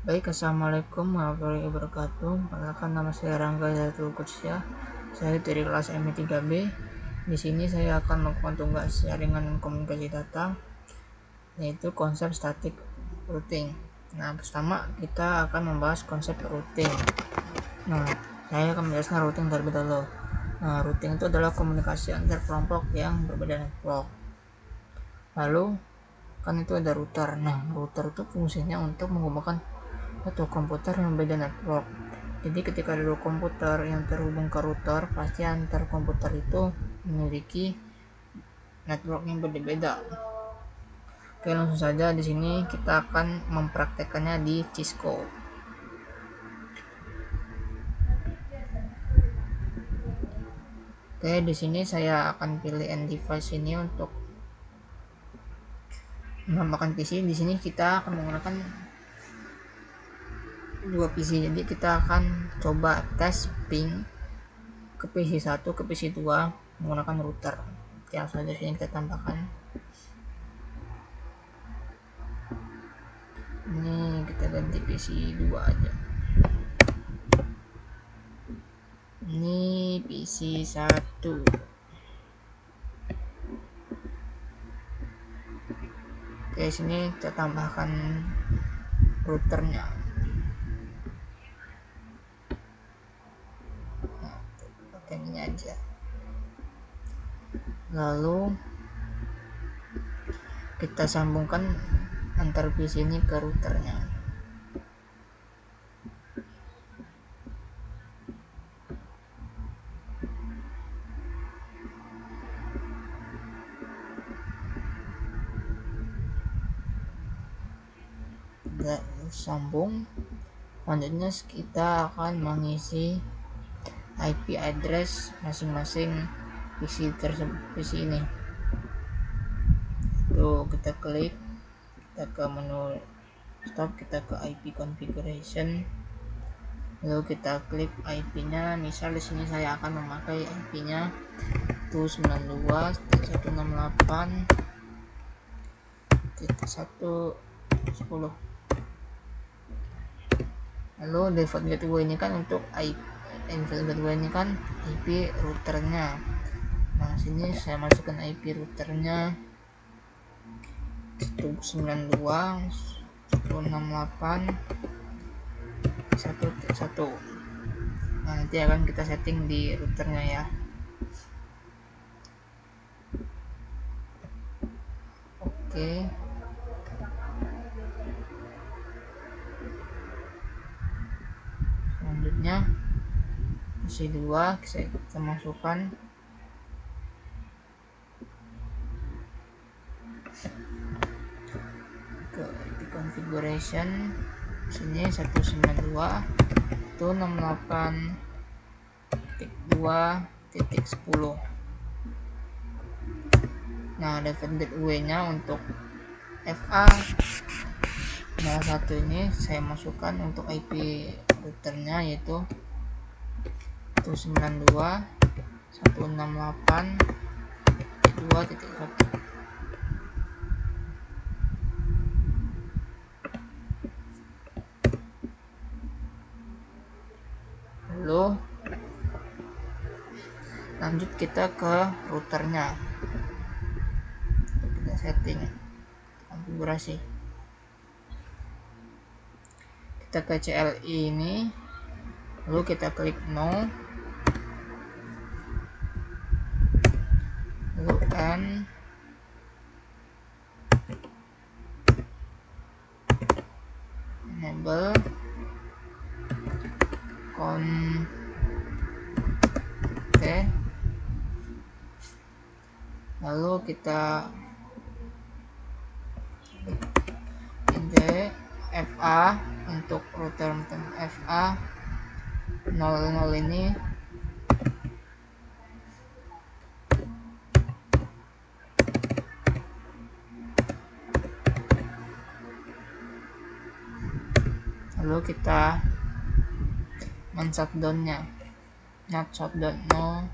Baik, assalamualaikum warahmatullahi wabarakatuh. Perkenalkan, nama saya Rangga Zatul Kudsyah. Saya dari kelas MI 3B. Di sini saya akan melakukan tugas jaringan komunikasi data, yaitu konsep static routing. Nah, pertama kita akan membahas konsep routing. Nah, saya akan menjelaskan routing terlebih dahulu. Nah, routing itu adalah komunikasi antar kelompok yang berbeda network. Lalu kan itu ada router. Nah, router itu fungsinya untuk menghubungkan satu komputer yang berbeda network. Jadi ketika ada dua komputer yang terhubung ke router, pasti antar komputer itu memiliki network yang berbeda. Oke, langsung saja di sini kita akan mempraktekannya di Cisco. Oke, di sini saya akan pilih end device ini untuk menambahkan PC. Di sini kita akan menggunakan dua PC. Jadi kita akan coba tes ping ke PC 1 ke PC 2 menggunakan router. Oke, langsung saja sini kita tambahkan. Ini kita ganti PC 2 aja. Ini PC 1. Oke, sini kita tambahkan routernya. Nah, pakai ini aja. Lalu kita sambungkan antar PC ini ke routernya. Kita sambung. Selanjutnya kita akan mengisi IP address masing-masing PC tersebut, PC ini. Tuh, kita klik, kita ke menu stop, kita ke IP configuration, lalu kita klik IP-nya. Misal di sini saya akan memakai IP-nya 192.168.1.10. Lalu default gateway ini kan untuk IP, default gateway ini kan IP routernya. Nah, sini saya masukkan IP routernya 192.168.1.1. Nah, nanti akan kita setting di routernya ya. Oke. Selanjutnya PC 2 kita masukkan ke IP configuration. Sini 192.168.2.10. Nah, default gateway nya untuk FA salah satu ini saya masukkan untuk IP routernya, yaitu 192.168.2.1. Lalu lanjut kita ke routernya, kita setting konfigurasi. Kita ke CLI ini, lalu kita klik no, lalu N, enable lalu kita FA untuk router FA 00 ini. Lalu kita men-shutdown-nya, not shutdown, no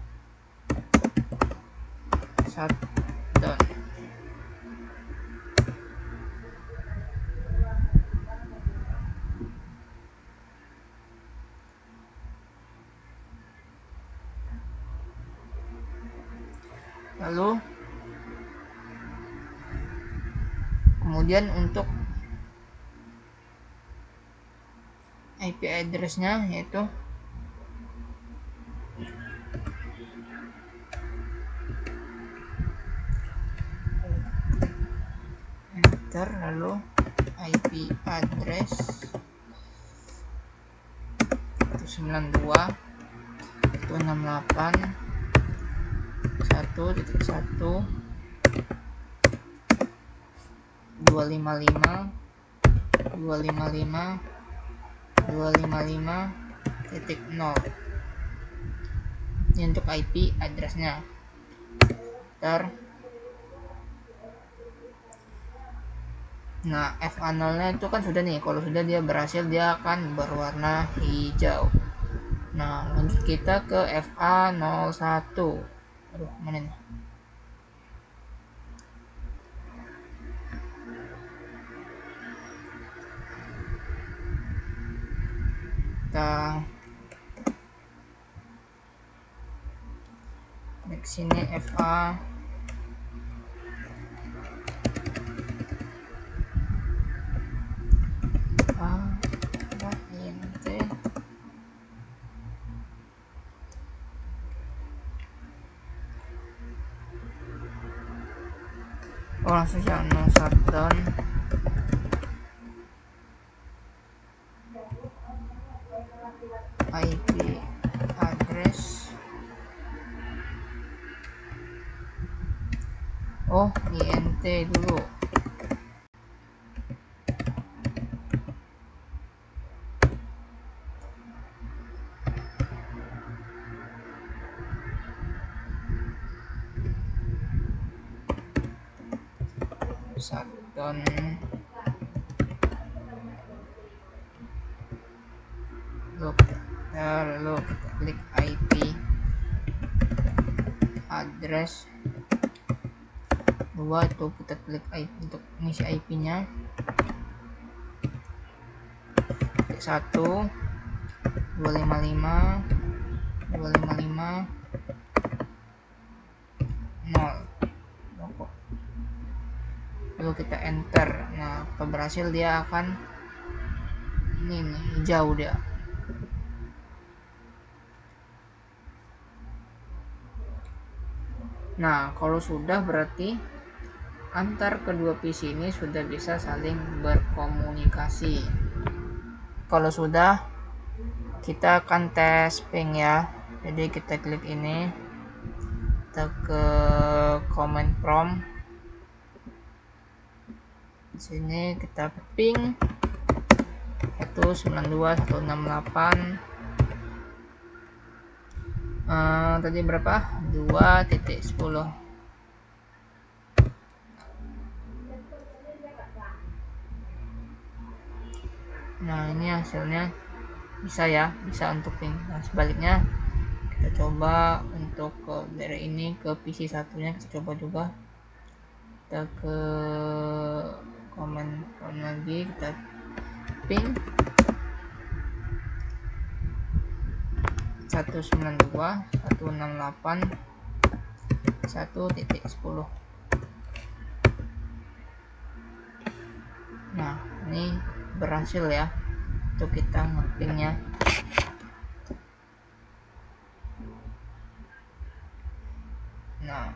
shutdown. Lalu kemudian untuk IP address-nya yaitu enter, lalu IP address 192.168.255.255.255.0. Ini untuk IP address-nya. Nah, FA0-nya itu kan sudah nih. Kalau sudah dia berhasil, dia akan berwarna hijau. Nah, lanjut kita ke FA01. Aduh, mana nih? Kita klik sini FA INT. Oh, langsung ya, no shutdown. IP address. Oh, INT dulu. Shutdown. Lalu kita klik IP address 2, itu kita klik IP untuk ngisi IP-nya. 1 255 255 0. Lalu kita enter. Nah, kalau berhasil dia akan ini nih, hijau dia. Nah, kalau sudah berarti antar kedua PC ini sudah bisa saling berkomunikasi. Kalau sudah, kita akan tes ping ya. Jadi kita klik ini, kita ke command prompt. Di sini kita ping 192.168. Tadi berapa? 2.10. Nah, ini hasilnya bisa ya, bisa untuk ping. Nah, sebaliknya kita coba untuk dari ini ke PC satunya, kita coba juga. Kita ke command prompt lagi, kita ping 192.168.1.10. Nah, ini berhasil ya untuk kita ngepingnya. Nah,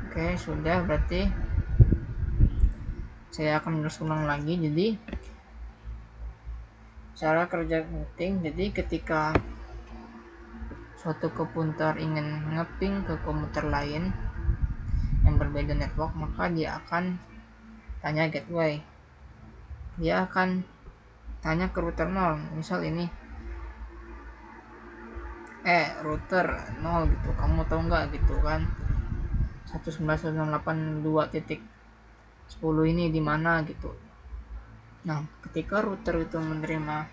oke, sudah, berarti saya akan ulang lagi. Jadi cara kerja ngeping, jadi ketika suatu komputer ingin ngeping ke komputer lain yang berbeda network, maka dia akan tanya gateway. Dia akan tanya ke router 0. Misal ini router 0 gitu, kamu tahu nggak gitu kan 192.168.2.10 ini di mana gitu. Nah, ketika router itu menerima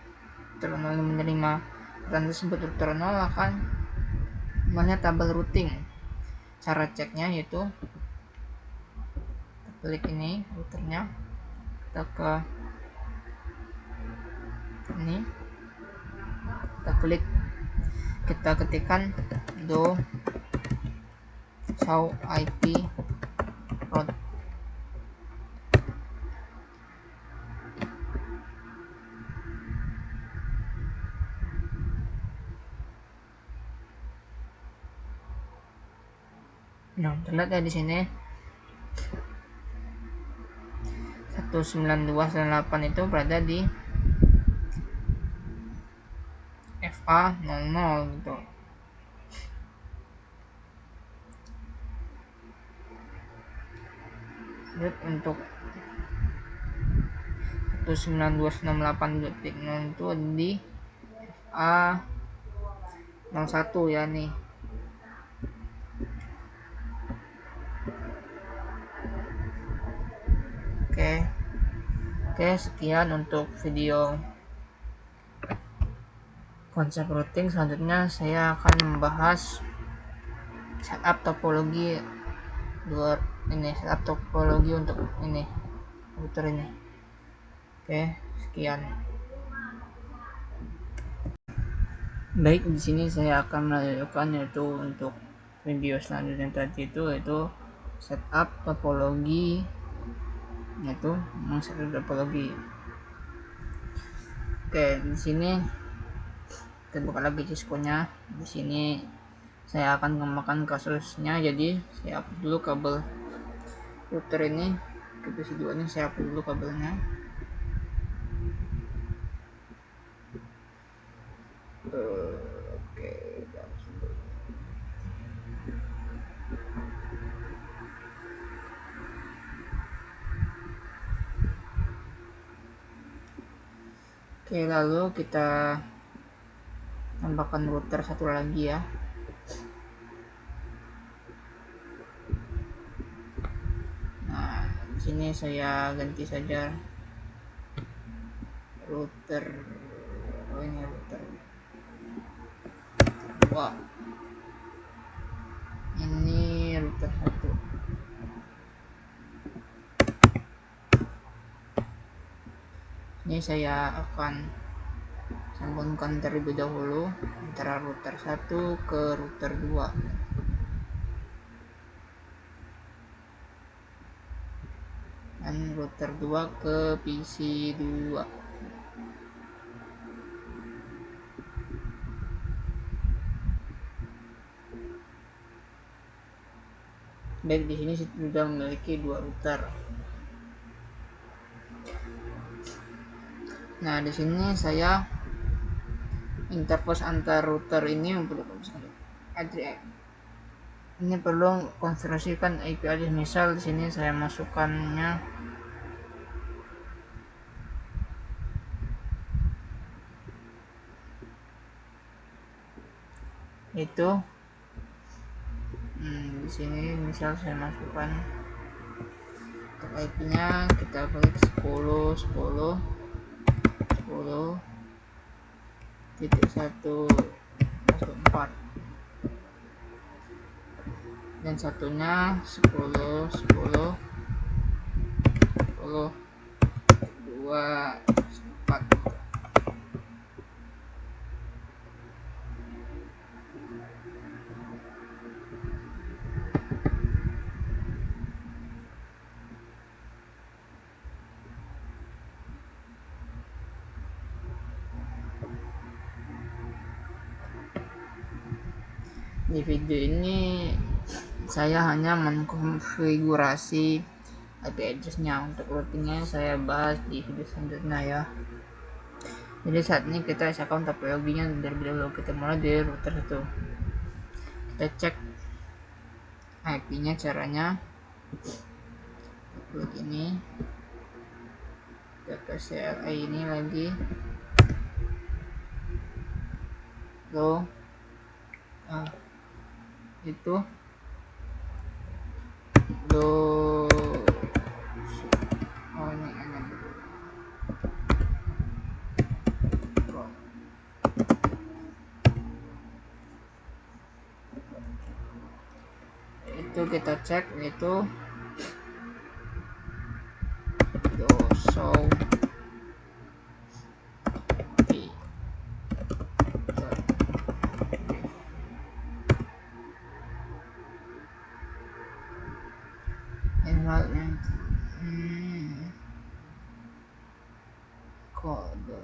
pesan tersebut, router 0 akan melihat tabel routing. Cara ceknya yaitu kita klik ini routernya, kita ke ini, kita klik kita ketikkan do show IP route. Nah, terlihat ya di sini 192.98 itu berada di FA00 gitu. Untuk 192.98.0 itu di FA01 ya nih. Oke, sekian untuk video konsep routing. Selanjutnya saya akan membahas setup topologi setup topologi untuk ini router ini. Oke, sekian. Baik, di sini saya akan melanjutkan yaitu untuk video selanjutnya tadi itu yaitu setup topologi, yaitu setup topologi. Oke, di sini kita buka lagi Cisco-nya. Di sini saya akan menggunakan kasusnya, jadi saya hapus dulu kabel router ini ke PC 2 ini, saya hapus dulu kabelnya. Oke, lalu kita tambahkan router satu lagi ya. Nah, di sini saya ganti saja router. Oh, ini router 2. Ini router 1. Ini saya akan sambungkan terlebih dahulu antara router 1 ke router 2. Dan router 2 ke PC 2. Baik, di sini sudah memiliki 2 router. Nah, di sini saya interface antar router ini perlu konfigurasikan IP address. Misal di sini saya masukkannya itu di sini misal saya masukkan untuk IP-nya kita klik 10.10.1.4 dan satunya 10.10.10.2.4. Di video ini saya hanya mengkonfigurasi IP address-nya. Untuk routingnya saya bahas di video selanjutnya ya. Jadi saat ini kita akan topologinya dari dulu. Kita mulai dari router 1. Kita cek IP-nya, caranya klik ini, kita ke CLI ini lagi, lo itu lo ini itu kita cek itu show kode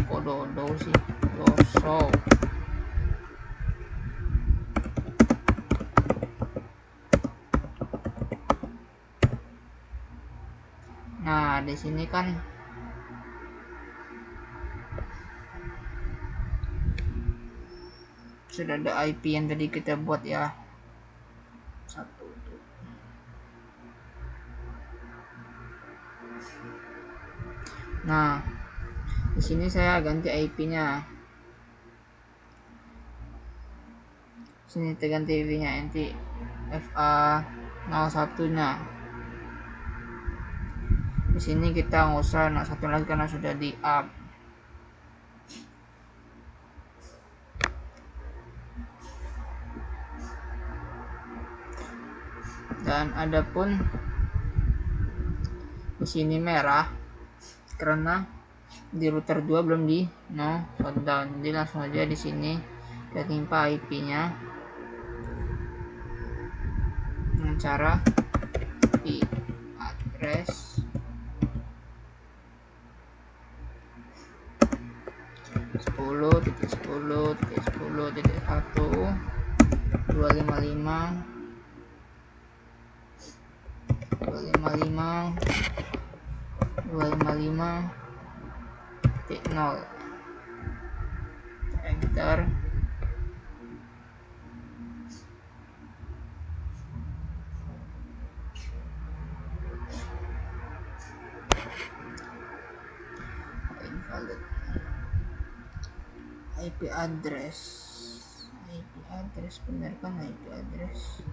kok do sih, doso. Nah, di sini kan sudah ada IP yang tadi kita buat ya. Satu tuh. Nah, di sini saya ganti IP-nya. Sini kita ganti IP-nya, nanti FA01-nya. Di sini kita nggak usah satu lagi karena sudah di up. Dan adapun di sini merah karena di router 2 belum di shutdown, jadi langsung aja di sini kita timpa IP-nya dengan cara IP address 10.10.10.255.255.0. Enter. Invalid. IP address benar kan IP address?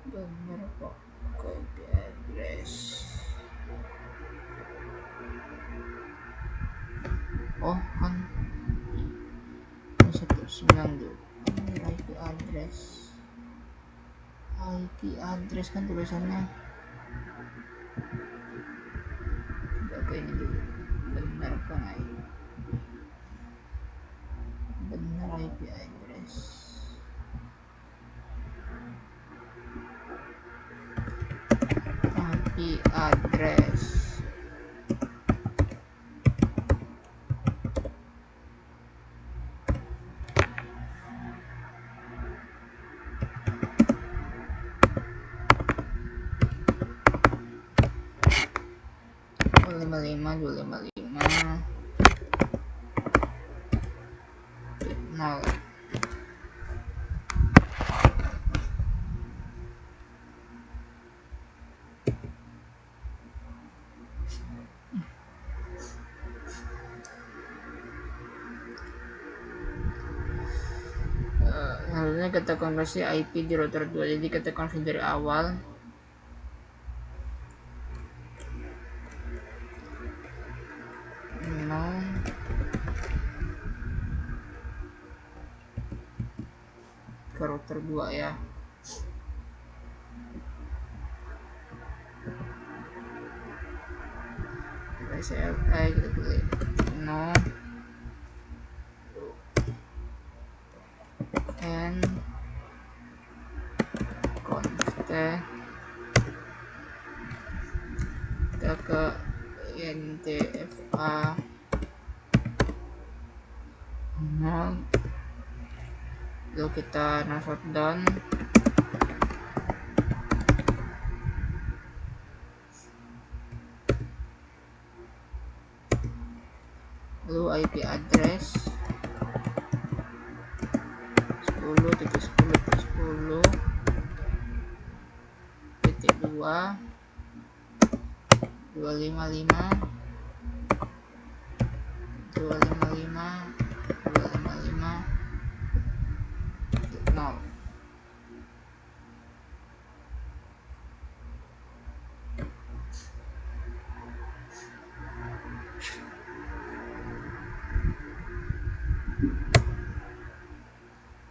Benar kok IP address. Oh kan 192 IP address kan tulisannya. Coba ini dulu, benar kan benar IP address. IP address lima 0. Selanjutnya kita konversi IP di router 2, jadi kita konfigurasi dari awal. Ke router 2 ya. CLI kita pilih no and const kita ke INTFA 0, lalu kita shutdown. Lalu IP address 10.10.10.255.255.0.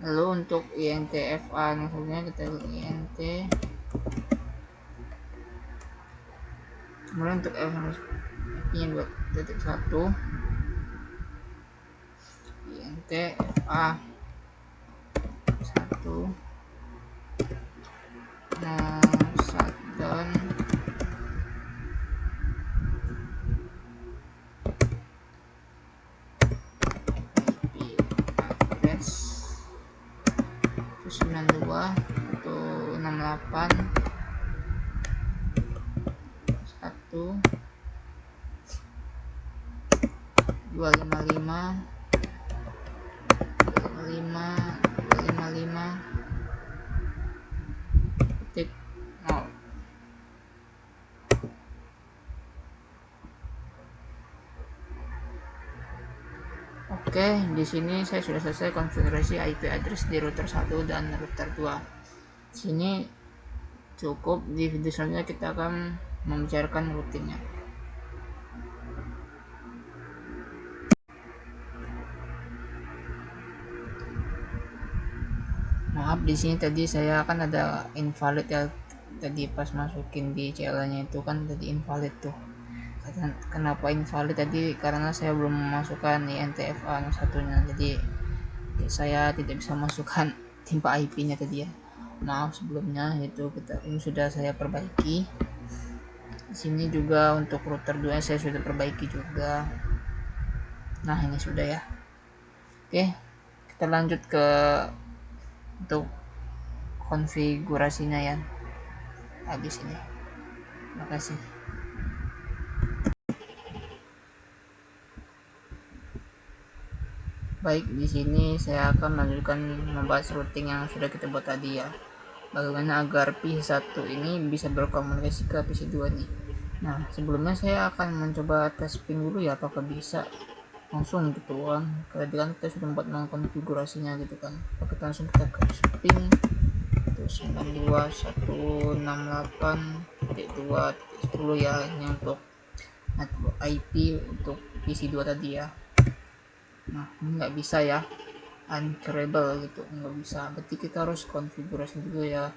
Lalu untuk INTFA maksudnya kita INT, kemudian untuk IP-nya 2.1 INT FA 1 shutdown IP address 192 168 1 255 titik 0. Oke, di sini saya sudah selesai konfigurasi IP address di router 1 dan router 2. Sini cukup, di video selanjutnya kita akan membicarakan routingnya. Maaf, di sini tadi saya kan ada invalid ya, tadi pas masukin di CL-nya itu kan tadi invalid tuh. Kenapa invalid tadi? Karena saya belum memasukkan INTFA satunya, jadi saya tidak bisa masukkan timpa IP-nya tadi ya. Maaf sebelumnya, itu ini sudah saya perbaiki. Di sini juga untuk router 2 saya sudah perbaiki juga. Nah, ini sudah ya. Oke, kita lanjut ke untuk konfigurasinya ya. Habis ini. Terima kasih. Baik, di sini saya akan melanjutkan membahas routing yang sudah kita buat tadi ya. Bagaimana agar PC1 ini bisa berkomunikasi ke PC2 nih. Nah, sebelumnya saya akan mencoba tes ping dulu ya, apakah bisa langsung gitu kan. Karena kita sudah membuat konfigurasinya gitu kan. Kita langsung kita ke ping 92.168.2.10 ya, ini untuk IP untuk PC2 tadi ya. Nah, ini nggak bisa ya, uncurable gitu, nggak bisa, berarti kita harus konfigurasi dulu ya.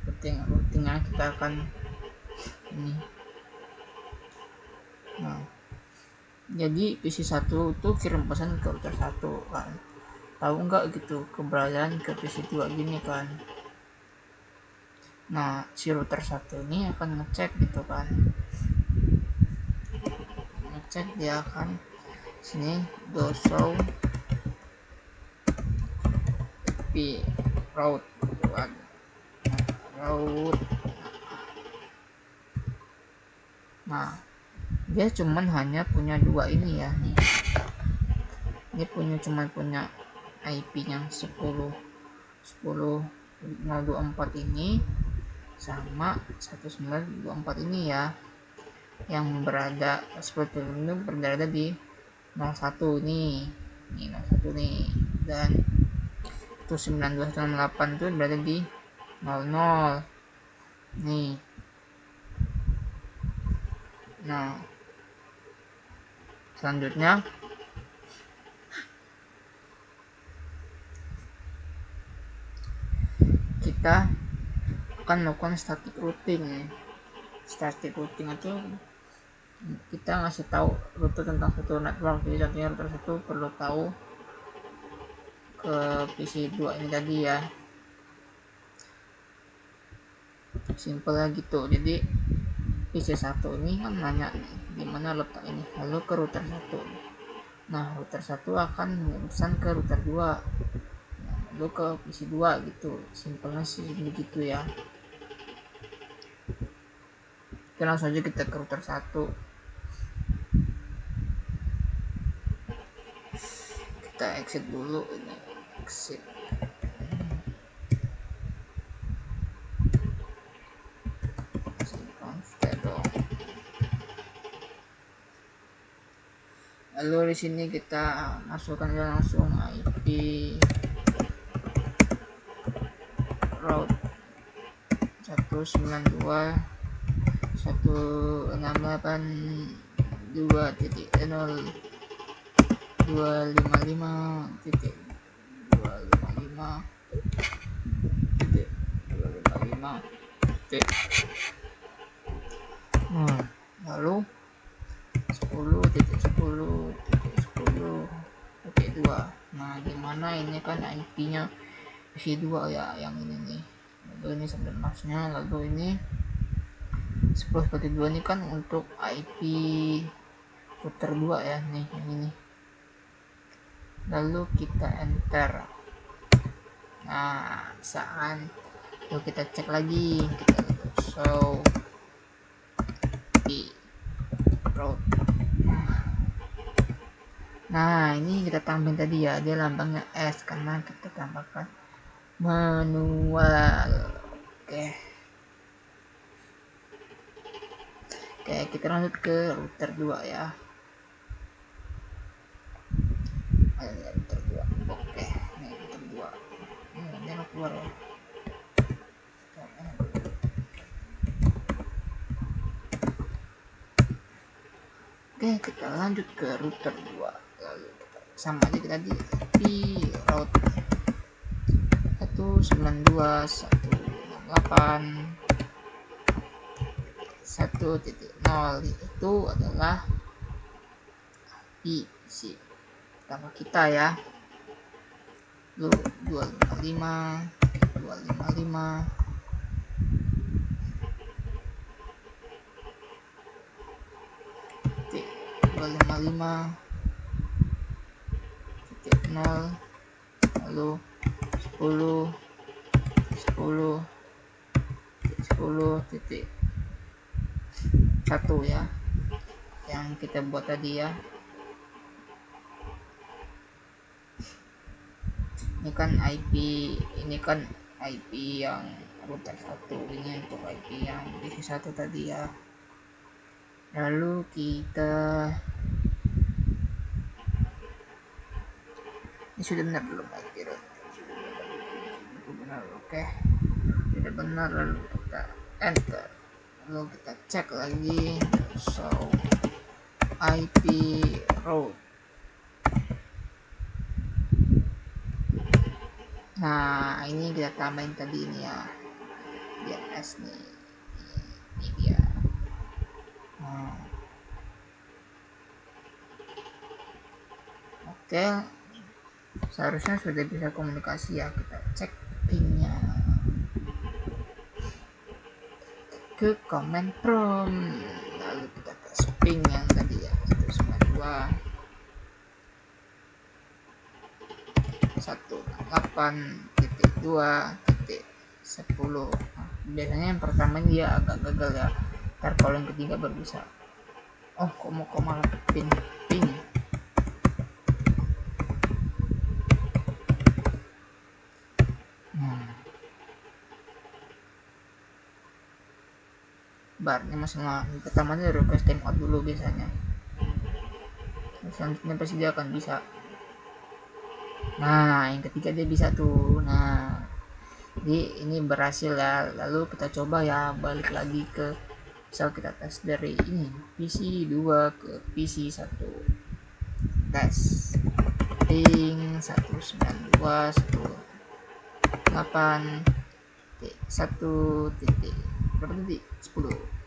Routingnya kita akan ini. Nah, jadi PC1 itu kirim pesan ke router 1 kan, tahu nggak gitu keberadaan ke PC2 gini kan. Nah, si router 1 ini akan ngecek gitu kan, ngecek dia akan sini show IP route kan, route. Nah, dia cuman hanya punya dua ini ya nih. Dia cuman punya IP yang 10.10.024 ini sama 1924 ini ya, yang berada seperti ini berada di 01 nih, 01 nih, dan itu 1998 itu berada di 00 nih. Nah, selanjutnya kita akan melakukan static routing. Static routing itu kita ngasih tahu rute tentang satu network, jadi contohnya router 1 perlu tahu ke PC2 ini tadi ya, simpelnya gitu. Jadi PC1 ini kan nanya di mana letak ini, lalu ke router 1. Nah, router 1 akan memesan ke router 2, lalu ke PC2 gitu, simpelnya sih begitu ya. Oke, langsung aja kita ke router 1. Kita exit dulu, ini exit. Lalu di sini kita masukkan langsung IP route 192.168.255.255.255. Lalu 10.10.10.2. Nah, gimana ini kan IP-nya isi 2 ya, yang ini nih. Lalu ini sebenarnya, lalu ini 10.2 ini kan untuk IP router 2 ya, nih yang ini. Lalu kita enter. Nah, saat lalu kita cek lagi, kita show IP route. Nah, ini kita tambahin tadi ya, dia lambangnya S karena kita tambahkan manual. Oke, kita lanjut ke router 2 ya. Router 2. Oke, ini router 2. Ini mau keluar ya. Oke, kita lanjut ke router 2. Lalu sama aja kita di route 192.168.1.0 itu adalah PC pertama kita ya. Lalu 255 255.0 lalu 10.10.10.1 ya, yang kita buat tadi ya. Ini kan IP yang router 1, ini untuk IP yang PC1 tadi ya. Lalu kita ini sudah benar belum IP route? Benar, oke. Tidak benar, lalu kita enter. Lalu kita cek lagi, show IP route. Nah, ini kita tambahin tadi ini ya, DNS nih, ini dia. Nah, oke, seharusnya sudah bisa komunikasi ya. Kita cek pingnya ke command prompt, lalu kita tes ping yang tadi ya, 192.2.10. Nah, biasanya yang pertama dia agak gagal ya, ntar kalau yang ketiga baru bisa. Oh, kok malah ping. Barnya masih pertamanya request timeout dulu biasanya, selanjutnya pasti dia akan bisa. Nah, yang ketiga dia bisa tuh. Nah, jadi ini berhasil ya. Lalu kita coba ya, balik lagi ke misal kita tes dari ini PC 2 ke PC 1, tes ping 192.168.1 berapa tadi? 10.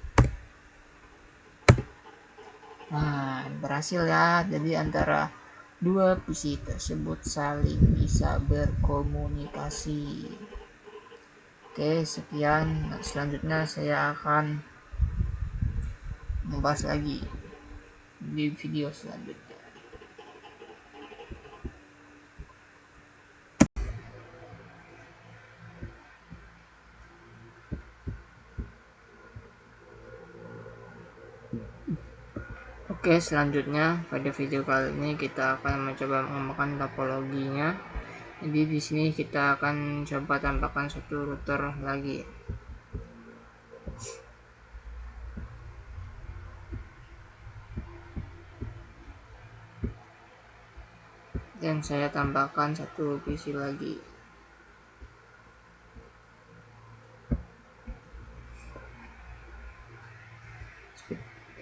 Nah, berhasil ya. Jadi antara dua PC tersebut saling bisa berkomunikasi. Oke, sekian. Selanjutnya saya akan membahas lagi di video selanjutnya. Oke, selanjutnya pada video kali ini kita akan mencoba mengembangkan topologinya. Jadi di sini kita akan coba tambahkan satu router lagi. Dan saya tambahkan satu PC lagi.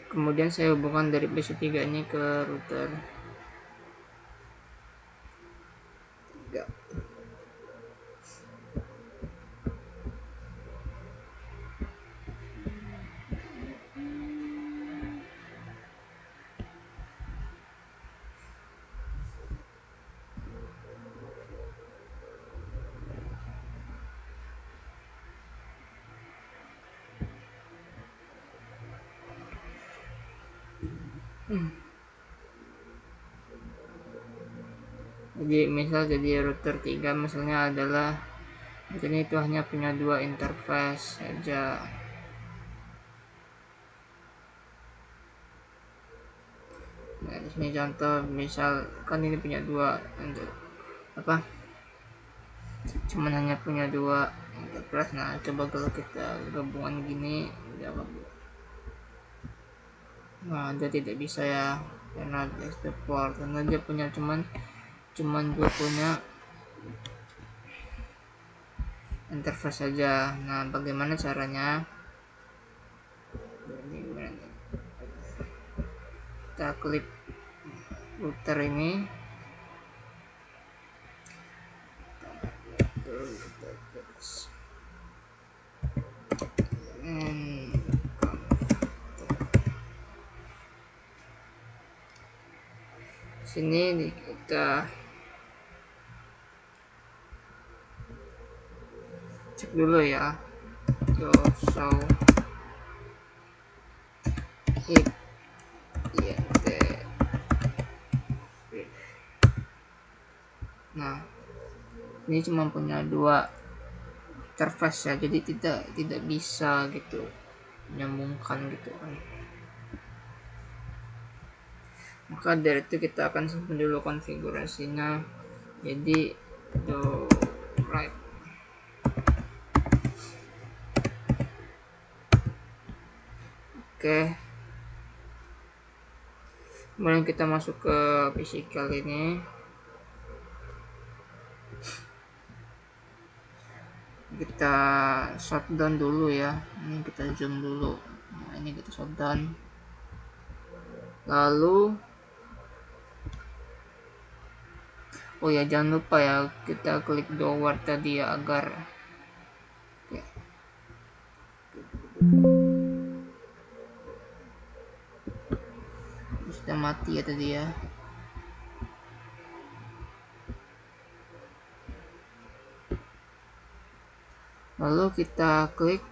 Kemudian saya hubungkan dari PC3 ini ke router 3. Jadi misal jadi router 3 misalnya adalah ini itu hanya punya 2 interface saja. Nah di sini contoh misal kan ini punya 2 untuk apa, cuman hanya punya 2 interface. Nah coba kalau kita gabungan gini jawab. Nah dia tidak bisa ya, karena dia support, karena dia punya cuman gue punya interface saja. Nah bagaimana caranya? Kita klik router ini, sini kita cek dulu ya, show if int. Nah ini cuma punya 2 interface ya, jadi tidak bisa gitu menyambungkan gitu kan. Maka dari itu kita akan simpan dulu konfigurasinya, jadi do right. Oke, kemudian kita masuk ke physical ini, kita shutdown dulu ya. Ini kita zoom dulu. Nah ini kita shutdown, lalu oh ya jangan lupa ya kita klik downward tadi ya, agar ya. Sudah mati ya tadi ya. Lalu kita klik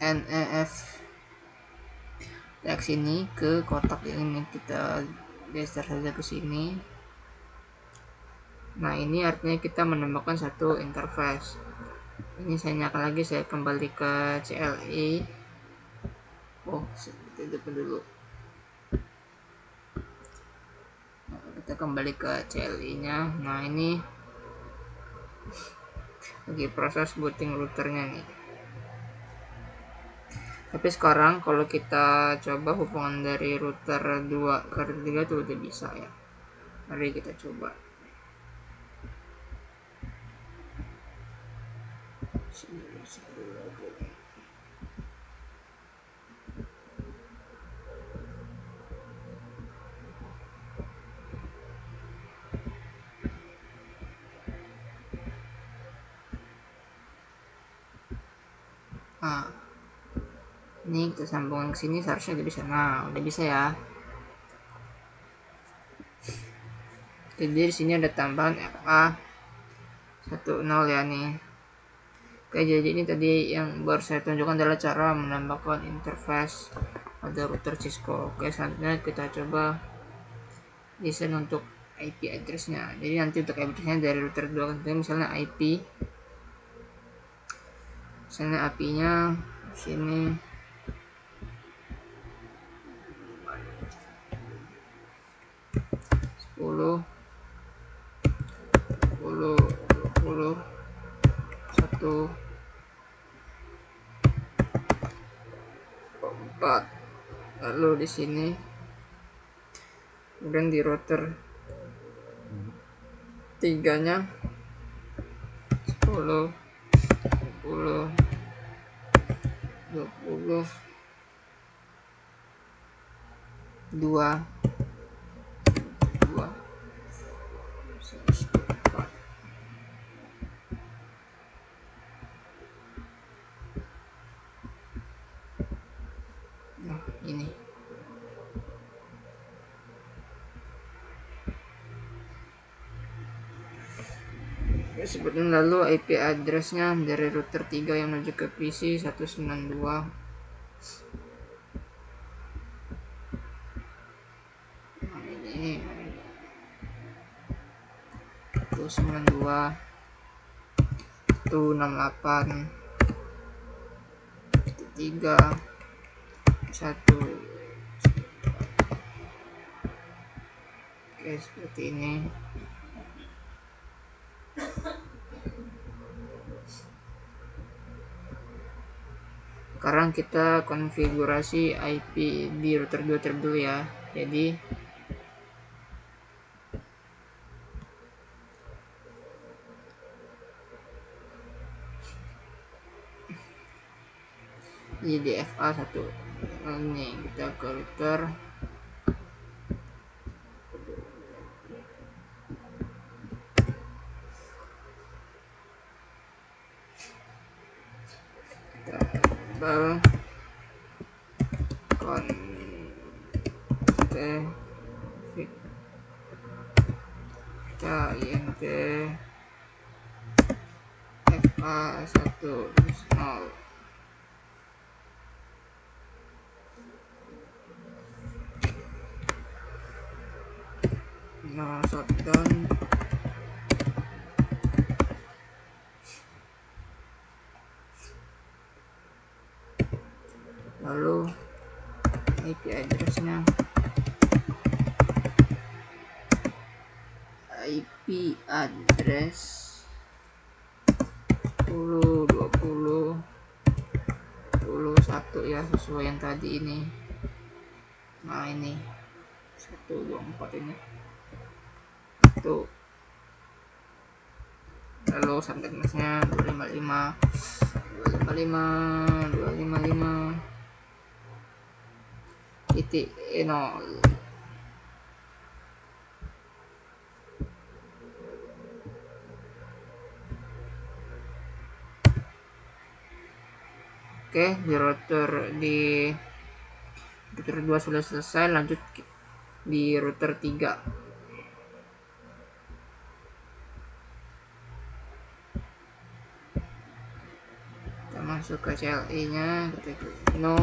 NEF teks ini ke kotak ini, kita geser saja ke sini. Nah ini artinya kita menambahkan satu interface. Ini saya nyalakan lagi, saya kembali ke CLI. Oh kita hidupin dulu. Nah, kita kembali ke CLI nya. Nah ini lagi proses booting routernya nih. Tapi sekarang kalau kita coba hubungan dari router 2 ke router 3 itu udah bisa ya. Mari kita coba. Nah, ini kita sambungin ke sini, seharusnya udah bisa. Nah, udah bisa ya. Jadi di sini ada tambahan FA 10 ya nih. Oke, jadi ini tadi yang baru saya tunjukkan adalah cara menambahkan interface pada router Cisco. Oke, selanjutnya kita coba desain untuk IP address-nya. Jadi nanti untuk IP address-nya dari router 2 ke misalnya IP, misalnya IP-nya sini 10 10 20 1 4. Lalu di sini kemudian di router 3 nya 10 20 20 2 2 4. Nah ini ya, sebetulnya. Lalu IP address-nya dari router 3 yang menuju ke PC 192 192 168 3 1. Oke, seperti ini. Sekarang kita konfigurasi IP di router 2 dulu ya. Jadi DFA 1. Ini kita ke router. Kita enable config, kita int fa1 0. Nah, shutdown. Lalu IP address-nya IP address 10 20 21 ya, sesuai yang tadi ini. Nah, ini 124 ini tuh. Lalu subnetnya 255 titik 0. Oke, di router 2 sudah selesai. Lanjut di router 3. Kita masuk ke CLI nya, kita klik no.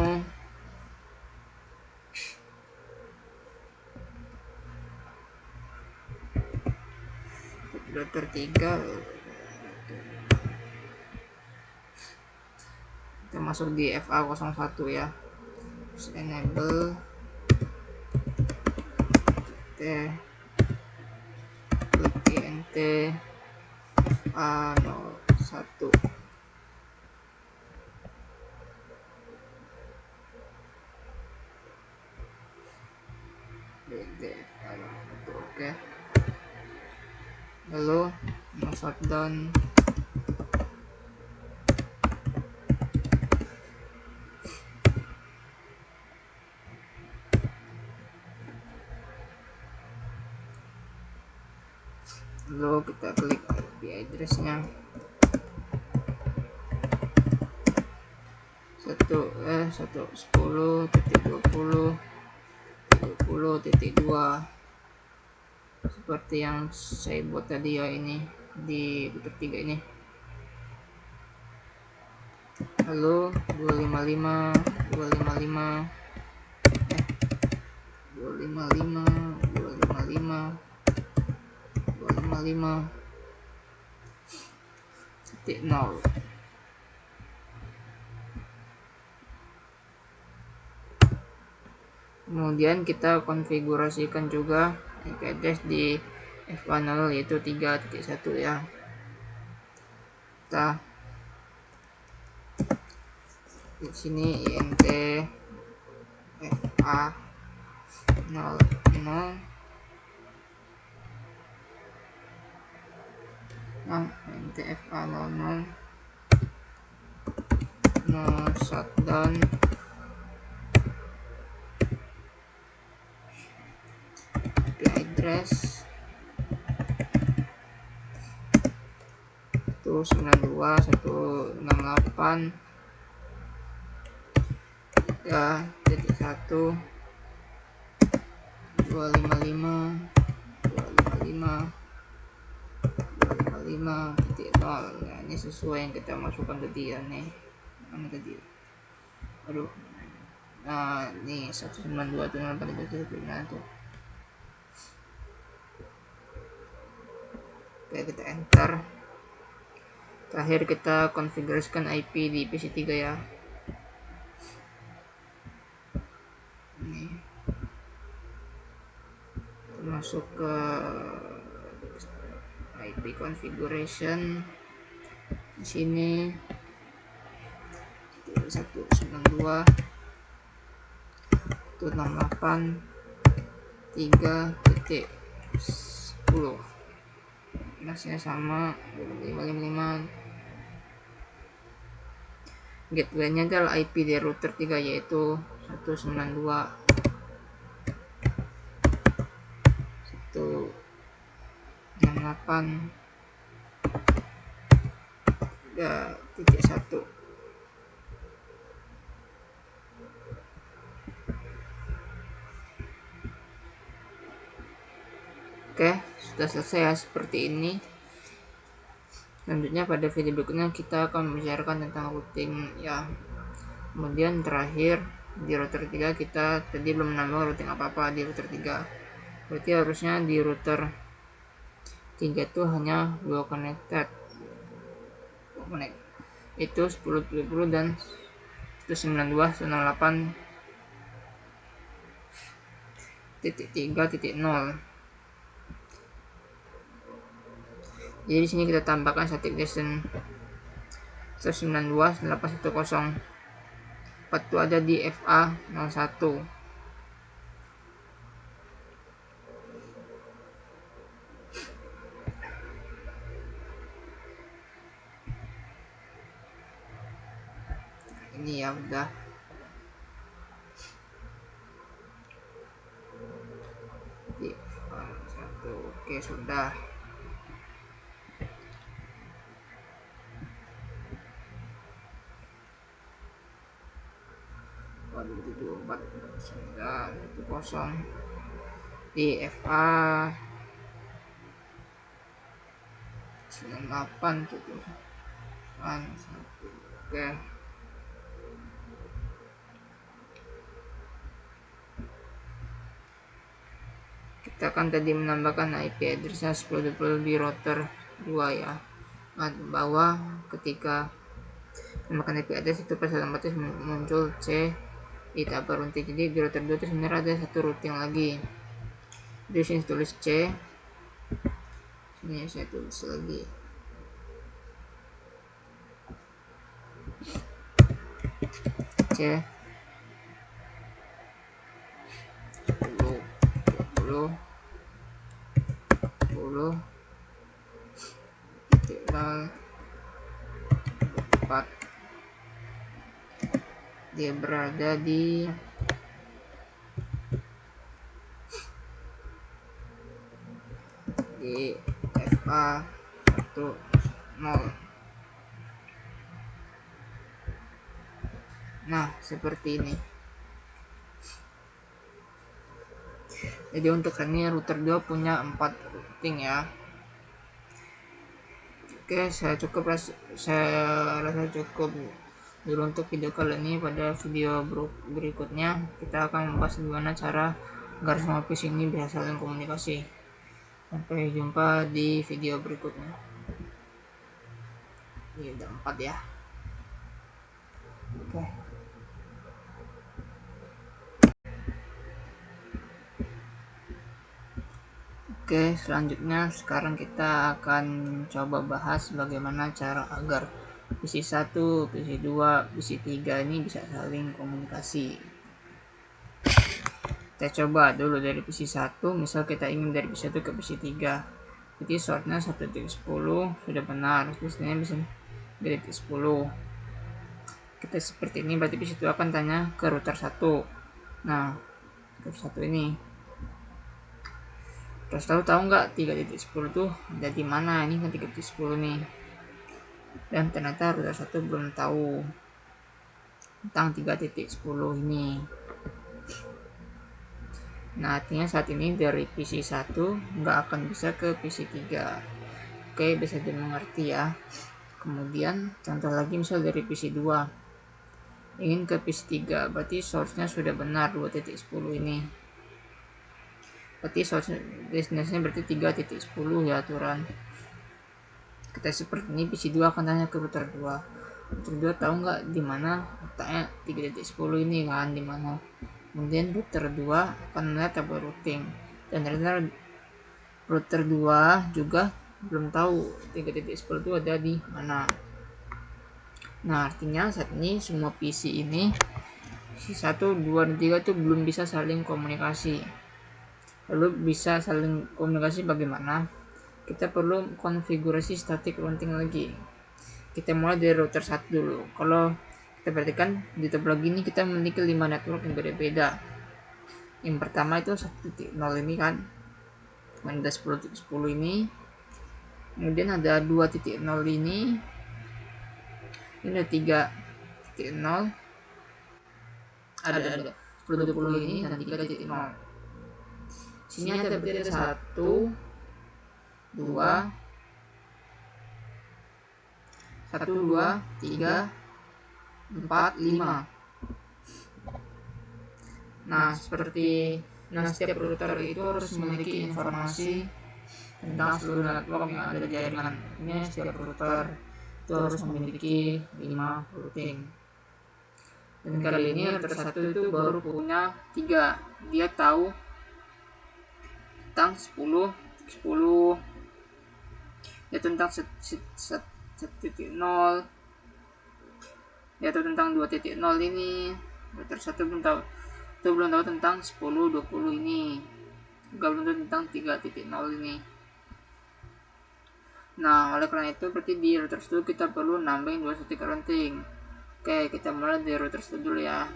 Router 3 kita masuk di FA01 ya. Terus enable klik int FA01. Oke. Lalu shutdown. Lalu kita klik IP address-nya 110.20.20.2 seperti yang saya buat tadi ya, ini di router 3 ini. Lalu 255 titik 0. Kemudian kita konfigurasikan juga IP address di FA0 yaitu 3.1 ya. Kita di sini int FA00 int FA00 shutdown. IP address 192.168 3.1 255.0. Nah, ini sesuai yang kita masukkan tadi ya nih. Mana tadi? Aduh. Nah, ini 192.168 tuh. Oke, kita enter. Terakhir kita konfigurasikan IP di PC3 ya. Ini masuk ke IP configuration. Di sini 192.168.3.10. masnya sama 555. Gateway-nya adalah IP dari router 3 yaitu 192.168.3.1. Oke, sudah selesai ya, seperti ini. Selanjutnya pada video berikutnya kita akan membicarakan tentang routing ya. Kemudian terakhir di router 3 kita tadi belum menambah routing apa-apa di router 3. Berarti harusnya di router 3 itu hanya 2 connected. Itu 10.70 dan 192.168.3.0. Jadi di sini kita tambahkan static destination 192.168.1.0. 4 itu ada di FA01. Ini ya udah. Di FA01. Oke, sudah. Waduh, 74 sudah, itu kosong di FA 98 gitu. Oke, kita akan tadi menambahkan IP addressnya 10.20 di router 2 ya. Nah, bawah ketika menambahkan IP address itu pas otomatis muncul C di tabel routing. Jadi di router 2 itu sebenarnya ada satu routing lagi. Di sini tulis C, sini saya tulis lagi C 10 4. Dia berada di FA10. Nah, seperti ini. Jadi untuk ini router 2 punya 4 routing ya. Oke, saya rasa cukup dulu untuk video kali ini. Pada video berikutnya kita akan membahas gimana cara agar semua PC ini bisa saling komunikasi. Sampai jumpa di video berikutnya. Ini udah 4 ya. Oke. Oke, selanjutnya sekarang kita akan coba bahas bagaimana cara agar PC 1, PC 2, PC 3 ini bisa saling komunikasi. Kita coba dulu dari PC 1, misal kita ingin dari PC 1 ke PC 3. Jadi shortnya 1.10 sudah benar, terusnya bisa 3.10. Kita seperti ini, berarti PC 2 akan tanya ke router 1. Nah, router 1 ini. Terus tahu nggak 3.10 tuh ada di mana? Ini kan 3.10 nih. Dan ternyata router 1 belum tahu tentang 3.10 ini. Nah, artinya saat ini dari PC 1 nggak akan bisa ke PC 3. Oke, bisa dimengerti ya. Kemudian contoh lagi misal dari PC 2 ingin ke PC 3, berarti source-nya sudah benar 2.10 ini. Berarti source destination berarti 3.10 ya aturan. kita seperti ini, PC2 akan tanya ke router 2. Router 2 tahu nggak di mana letaknya 3.10 ini kan, di mana. Kemudian router 2 akan melihat tabel routing, dan ternyata router 2 juga belum tahu 3.10 itu ada di mana. Nah, artinya saat ini semua PC ini C1, 2, dan 3 itu belum bisa saling komunikasi. Lalu bisa saling komunikasi bagaimana? Kita perlu konfigurasi static routing lagi. Kita mulai dari router 1 dulu. Kalau kita perhatikan di topologi ini kita memiliki 5 network yang berbeda. Yang pertama itu 1.0 ini kan, ada 10.10 ini. Kemudian ada 2.0 ini ada 3.0, ada 10.20 ini, dan 3.0. Sini ada berarti ada 1, 2, 3, 4, 5. Nah, setiap router itu harus memiliki informasi tentang seluruh network yang ada di jaringannya. Setiap router itu harus memiliki 5 routing. Dan kali ini router 1 itu baru punya 3. Dia tahu tentang 10, dia tentang 1.0, dia tahu tentang 2.0 ini. Router 1 belum tahu tentang 10, 20 ini, juga belum tahu tentang 3.0 ini. Nah, oleh karena itu berarti di router 1 kita perlu nambahin 2 static routing. Oke, kita mulai dari router 1 dulu ya.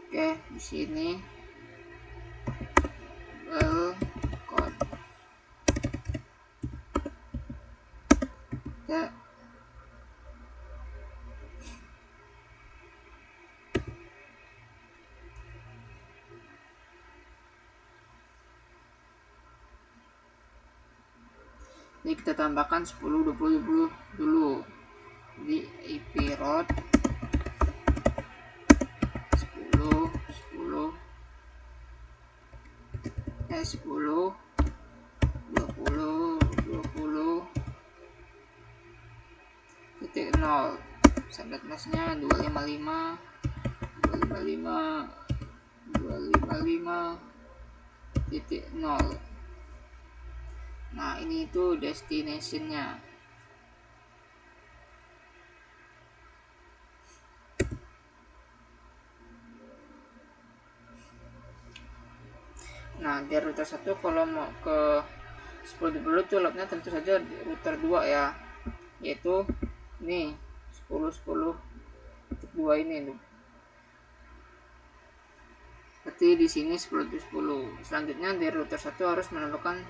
Oke, di sini welcome. Ya. Jadi kita tambahkan 10, 20, 20 dulu di IP route 10, 10, 10, 20, 20, titik 0. Standard mesnya 255, 255, 255, titik 0. Nah, ini itu destinationnya. Nah, di router 1 kalau mau ke 10 dulu tuh lobnya tentu saja di router 2 ya, yaitu ini 10, 10, 2 ini tuh. Berarti di sini 10, 10. Selanjutnya di router 1 harus menentukan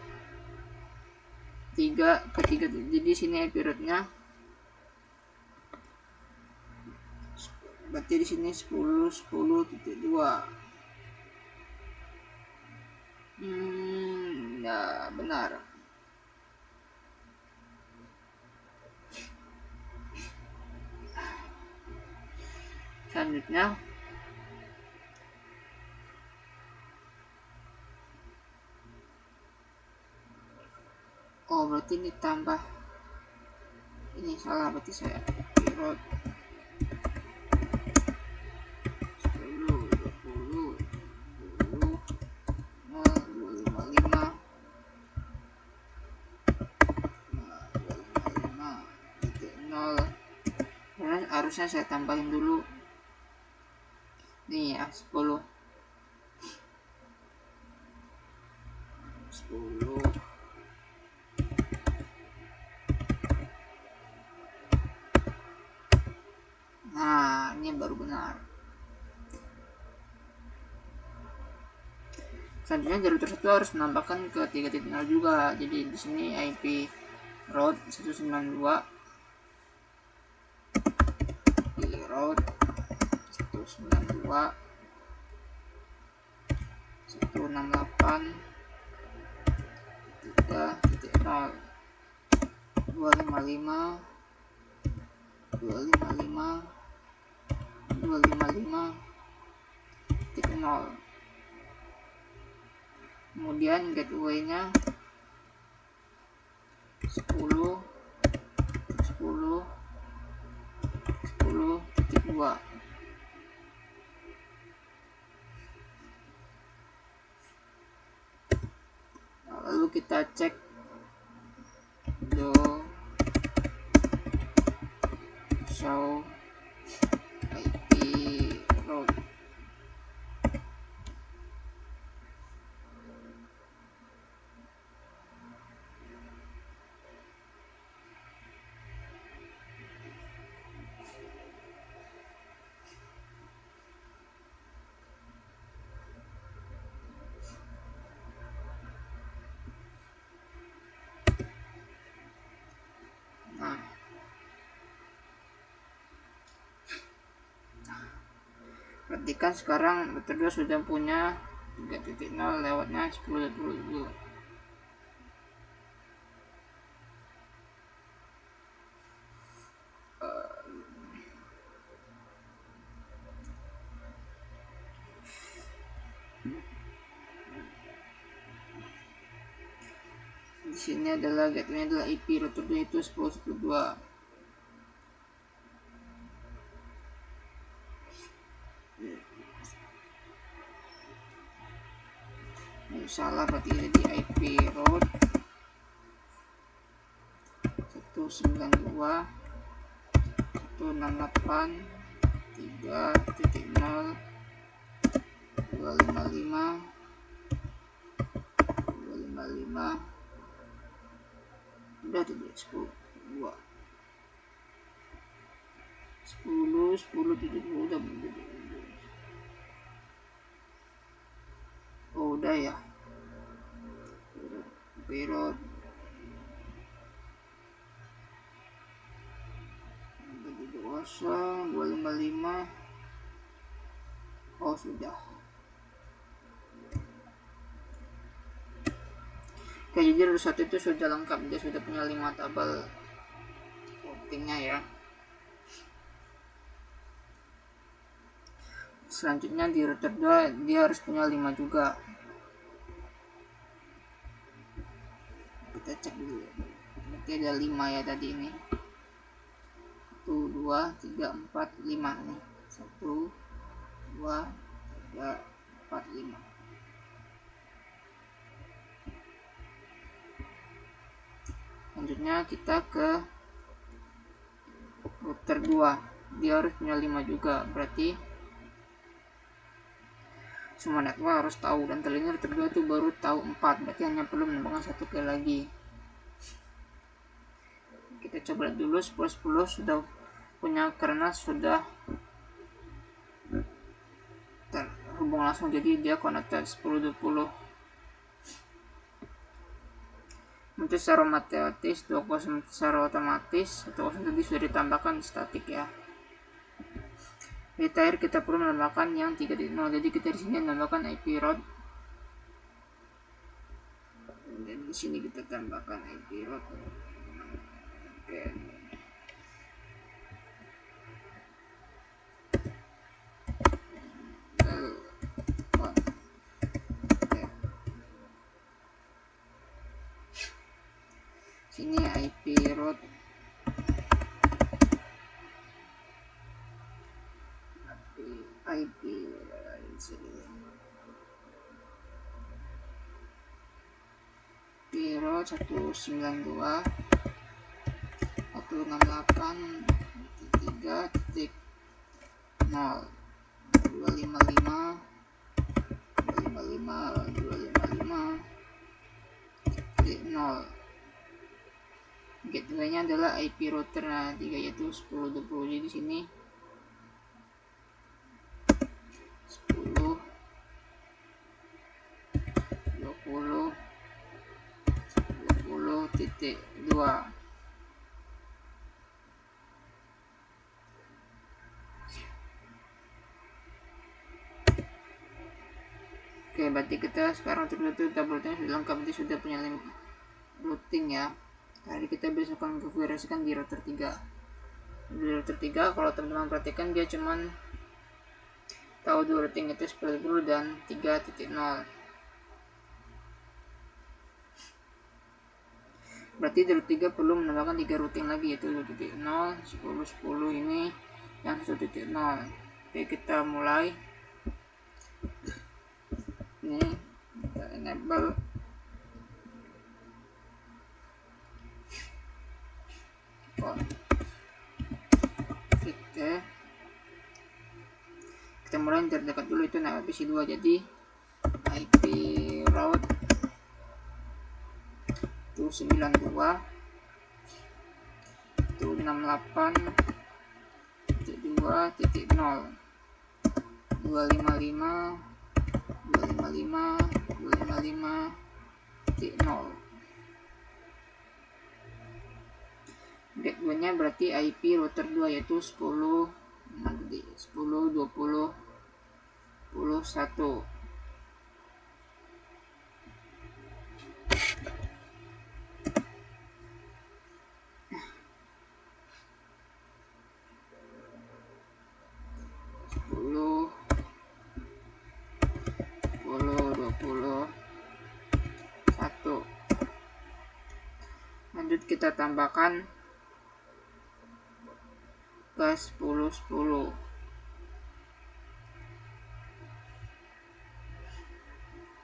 3 ke 3. Jadi sini IP route-nya. Berarti di sini 10, 10.2. Ya benar. Selanjutnya berarti ini tambah, ini salah, berarti saya route 10, 20, 20, 255, 0. Harusnya saya tambahin dulu nih ya, 10. Nah, ini baru benar. Selanjutnya dari router 1 harus menambahkan ke 3.0 juga. Jadi di sini IP route 192, di route 192, 168, 3.0, 255, 255, 255.0. Kemudian gateway-nya 10 10.2. Lalu kita cek do show IP route. Nah, perhatikan sekarang router 2 sudah punya 3.0 lewatnya 10.20. Di sini adalah gateway adalah IP router 2 itu 10.10.2. Salah berarti jadi IP route 192.168.3.0.255 udah tidak 10.2 10.10.2 udah belum? Oh udah ya. Pirot 255. Oh sudah. Oke, jadi router 1 itu sudah lengkap, dia sudah punya 5 tabel routingnya ya. Selanjutnya di router 2 dia harus punya 5 juga. Kita cek dulu. Berarti ada 5 ya tadi ini. 1 2 3 4 5 nih. 1 2 3 4 5. Selanjutnya kita ke router 2. Dia harus punya 5 juga. Berarti semua network harus tahu, dan kali ini router 2 itu baru tahu 4, berarti hanya perlu menambahkan 1 kali lagi. Kita coba dulu 10.10 sudah punya karena sudah terhubung langsung, jadi dia connected 10.20. Untuk secara otomatis 20 secara otomatis, 20 tadi sudah ditambahkan statik ya. Di terakhir kita perlu menambahkan yang 3.0, jadi kita di sini menambahkan IP route, dan di sini kita tambahkan IP route. Oke. Sini IP route IP route 192.168.3.0.255.255.255.0. Gateway-nya adalah IP router 3 yaitu 10.20. Jadi di sini 10.20.20.2. Oke, berarti kita sekarang router tabletnya sudah lengkap, berarti sudah punya routing ya. Tadi kita bisa konfigurasikan di router 3. Di router 3 kalau teman-teman perhatikan dia cuman tahu dua routing itu 10 dan 3.0. Berarti di root 3 perlu menambahkan 3 routing lagi, yaitu 2.0, 10, 10 ini yang 1.0. Oke, kita mulai. Ini kita enable. Kita mulai terdekat dulu, itu nah PC2, jadi IP route 292 168.2.0 255.255.255.0. backbone-nya berarti IP router 2, yaitu 10 10 20 11. Lanjut kita tambahkan ke 10.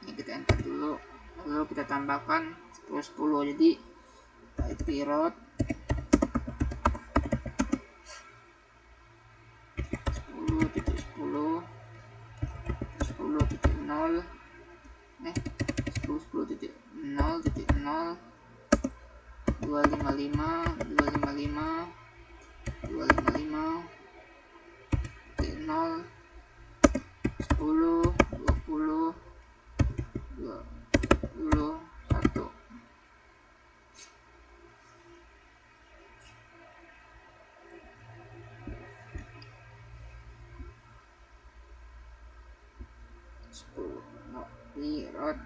Ini kita enter dulu, lalu kita tambahkan 10, jadi IP route 10.10 10.0 10.0.0 255 255 10 20 21. Ini route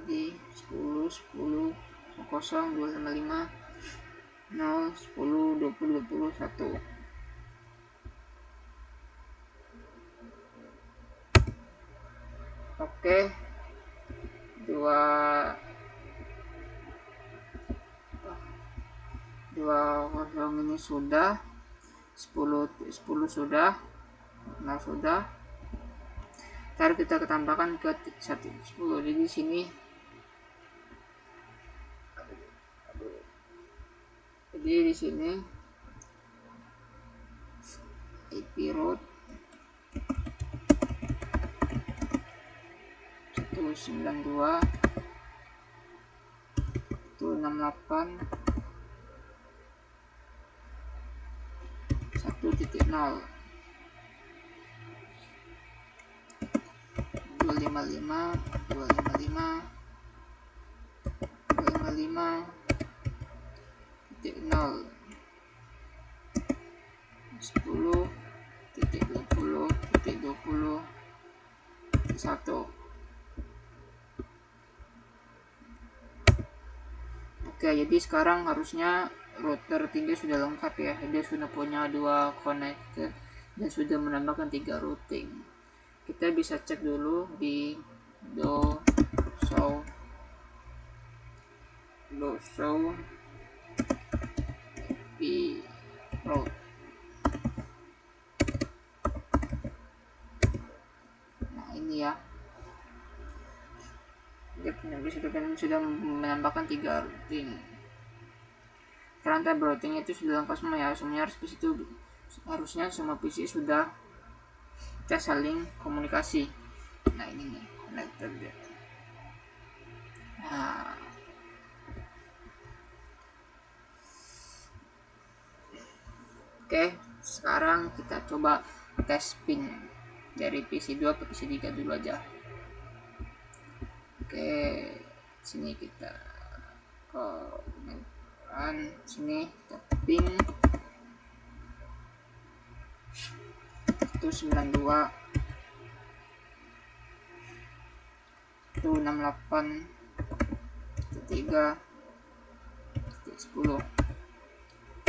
jadi 10 10 0 255 0 10 20 21. Oke, dua kosong ini sudah, 10 sudah, 0 sudah. Ntar kita tambahkan ke 10. Jadi di sini IP route 192 168 1.0 255 255 255.0 10.20.21. Oke, jadi sekarang harusnya router 3 sudah lengkap ya. Dia sudah punya 2 connector dan sudah menambahkan 3 routing. Kita bisa cek dulu di show IP route. Nah, ini ya. Dia sudah menambahkan 3 routing. Sekarang tab routing itu sudah lengkap semua ya. Semuanya harusnya semua PC sudah kita saling komunikasi. Nah, ini nih connector dia. Nah, oke, sekarang kita coba tes pin dari PC2 ke PC3 dulu aja. Oke, sini kita sini kita pin 192 168 3 10.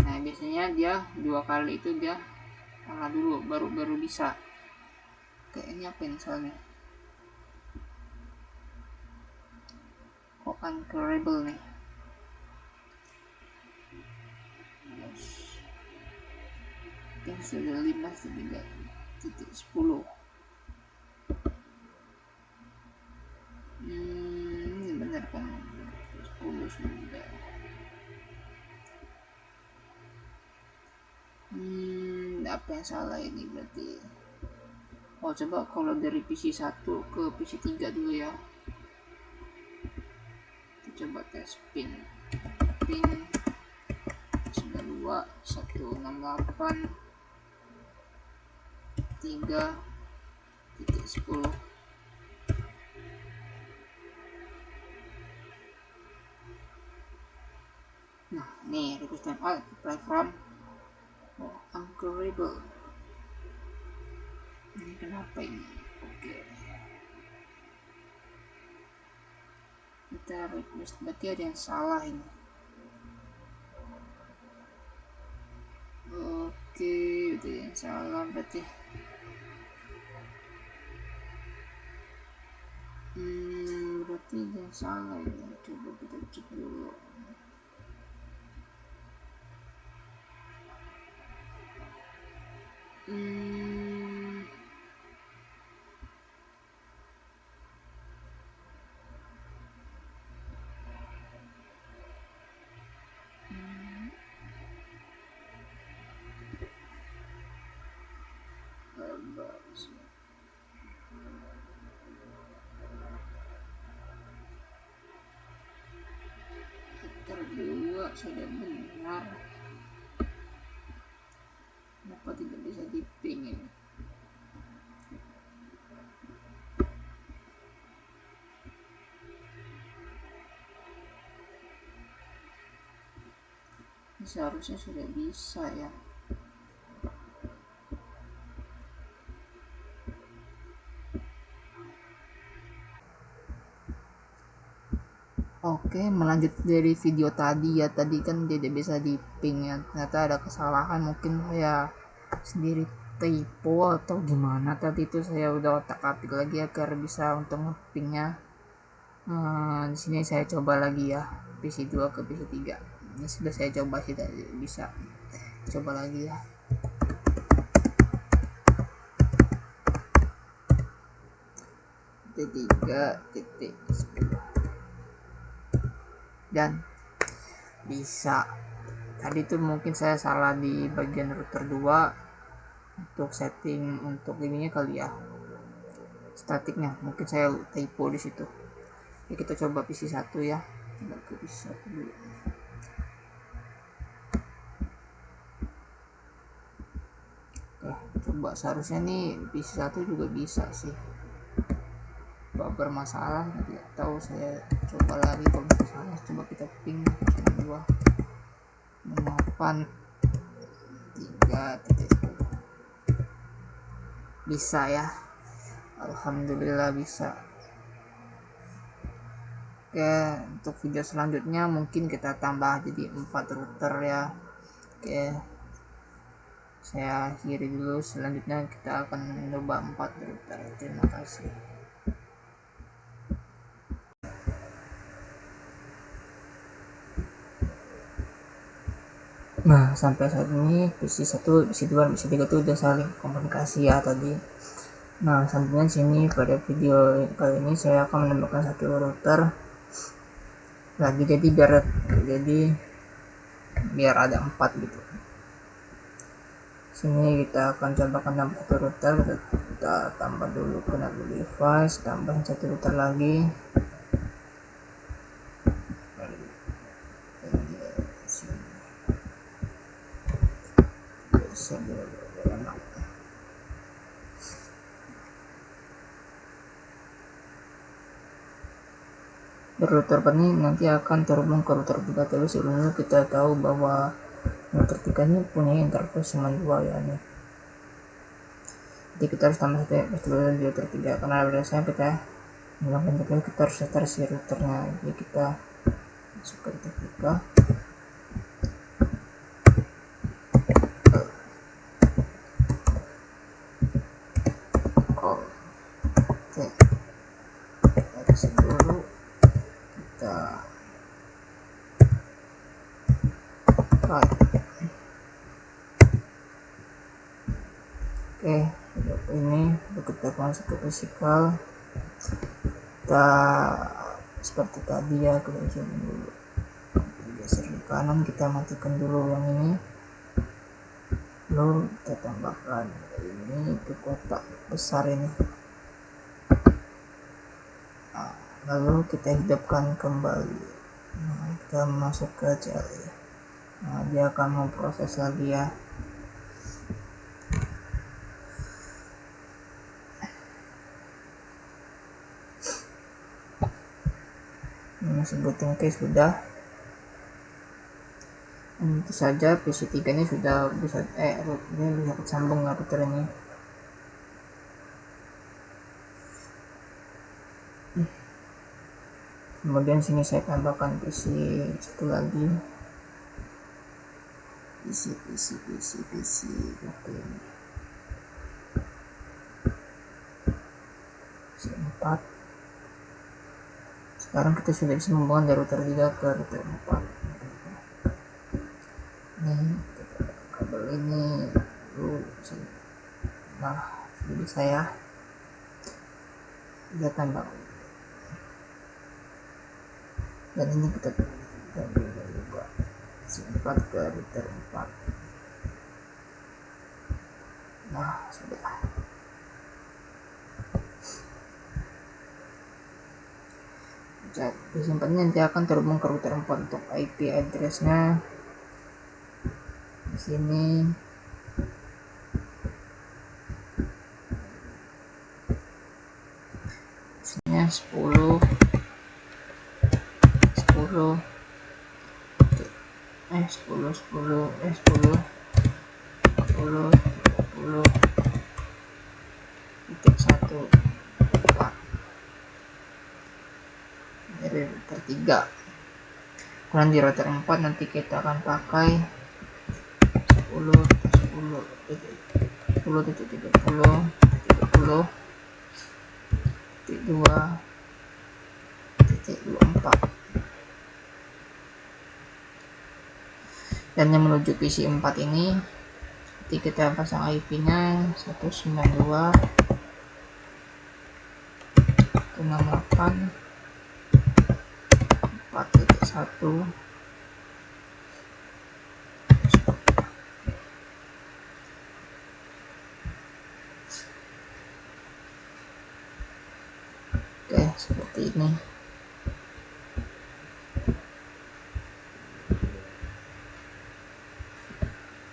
Nah, biasanya dia 2 kali itu dia dulu baru bisa. Oke, ini apa ini soalnya? Kok uncurable nih? Yang sudah 5.3.10. Ini benar kan? 10 sudah. Apa yang salah ini berarti? Oh, coba kalau dari PC 1 ke PC 3 dulu ya. Kita coba tes pin 92.168 3.10. Nah, nih request time out apply from uncurable. Ini kenapa ini? Oke, kita request, berarti ada yang salah ini. Oke, ada yang salah berarti. Berarti ada yang salah ini. Coba kita cek dulu. Kedua sudah benar. Kenapa tidak bisa diping ini? Ini seharusnya sudah bisa ya. Oke, melanjut dari video tadi ya. Tadi kan tidak bisa di ping ya. Ternyata ada kesalahan, mungkin saya sendiri typo atau gimana. Tadi itu saya udah otak-atik lagi agar bisa untuk ngepingnya. Di sini saya coba lagi ya, PC 2 ke PC 3. Ini sudah saya coba sih, tadi bisa. Coba lagi ya. titik 10 dan bisa. Tadi tuh mungkin saya salah di bagian router 2 untuk setting untuk ininya kali ya, statiknya mungkin saya typo di situ ya. Kita coba PC 1 ya, coba ke PC 1 dulu. Oke, coba seharusnya nih PC 1 juga bisa sih. Kalau bermasalah tidak tahu, saya coba lagi. Kalau bermasalah coba kita ping 2.8 3.10. bisa ya, alhamdulillah bisa. Oke, untuk video selanjutnya mungkin kita tambah jadi 4 router ya. Oke, saya akhiri dulu. Selanjutnya kita akan mencoba 4 router. Terima kasih. Nah, sampai saat ini PC 1, PC 2, PC 3 itu udah saling komunikasi ya tadi. Nah, selanjutnya sini pada video kali ini saya akan menambahkan 1 router lagi, biar ada 4 gitu. Sini kita akan coba tambah 1 router. Kita tambah dulu ke device, tambahin 1 router lagi. Router ini nanti akan terhubung ke router 3, tapi sebelumnya kita tahu bahwa router 3 ini punya interface cuma 2 ya nih. Jadi kita harus tambah dulu di router 3 karena biasanya kita menggunakan interface, kita harus setar si routernya. Jadi kita masuk ke router 3. Right. Oke, ini kita masuk ke fisikal. Kita seperti tadi ya, kita zoom dulu, geser ke kanan, kita matikan dulu yang ini, lalu kita tambahkan ini ke kotak besar ini. Nah, lalu kita hidupkan kembali. Nah, kita masuk ke CLI. Nah, dia akan memproses lagi ya. Ini sebutin oke sudah. Tentu saja PC3 ini sudah bisa ini bisa tersambung ya router ini. Kemudian sini saya tambahkan PC satu lagi. PC. Oke. PC 4. Sekarang kita sudah bisa membangun dari router 3 ke router 4. Nih, kabel ini dulu. Nah, sudah bisa ya. Kita tambah. Dan ini kita juga simpan ke router 4. Nah, sudah. Disimpannya nanti akan terhubung ke router 4 untuk IP addressnya di sini. Isinya 10 titik 1 dari router 3. Kemudian di router 4 nanti kita akan pakai 10.10.10.2.24 dan yang menuju PC 4 ini nanti kita pasang IP nya 192.168.4.1. Oke, seperti ini.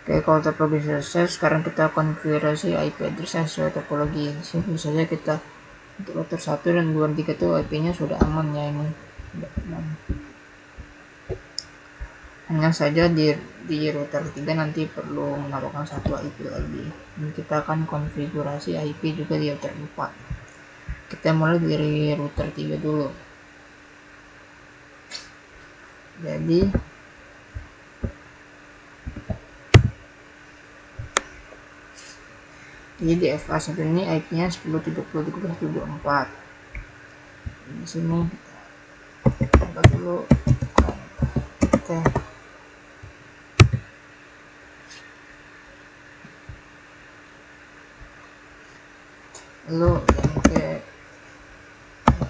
Oke, kalau topologi selesai, sekarang kita konfigurasi IP address sesuai topologi. Di sini saja kita untuk router 1 dan 2 dan 3 itu IP-nya sudah aman ya ini. Hanya saja di router 3 nanti perlu menambahkan satu IP lagi. Dan kita akan konfigurasi IP juga di router 4. Kita mulai dari router 3 dulu. Jadi di FA1 ini IP-nya 10.73.24. Di sini kita tambah dulu. Oke. Lalu yang ke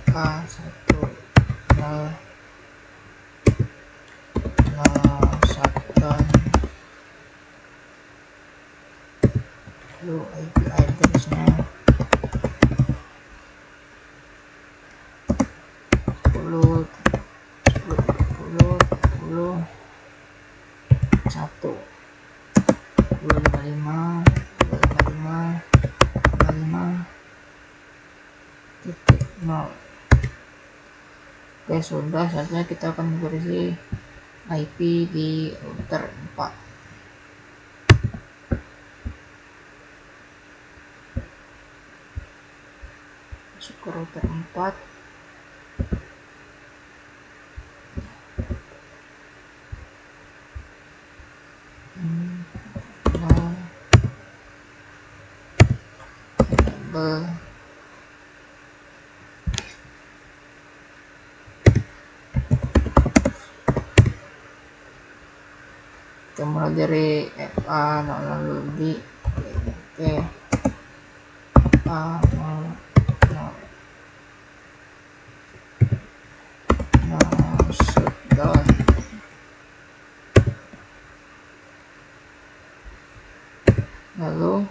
FA1 lalu IP address-nya 10.10.10.255.255.0. Oke, sudah. Selanjutnya kita akan berisi IP di router 4. Masuk ke router 4. Enable Kita mulai dari FA 0 lalu di A 0 shutdown. Lalu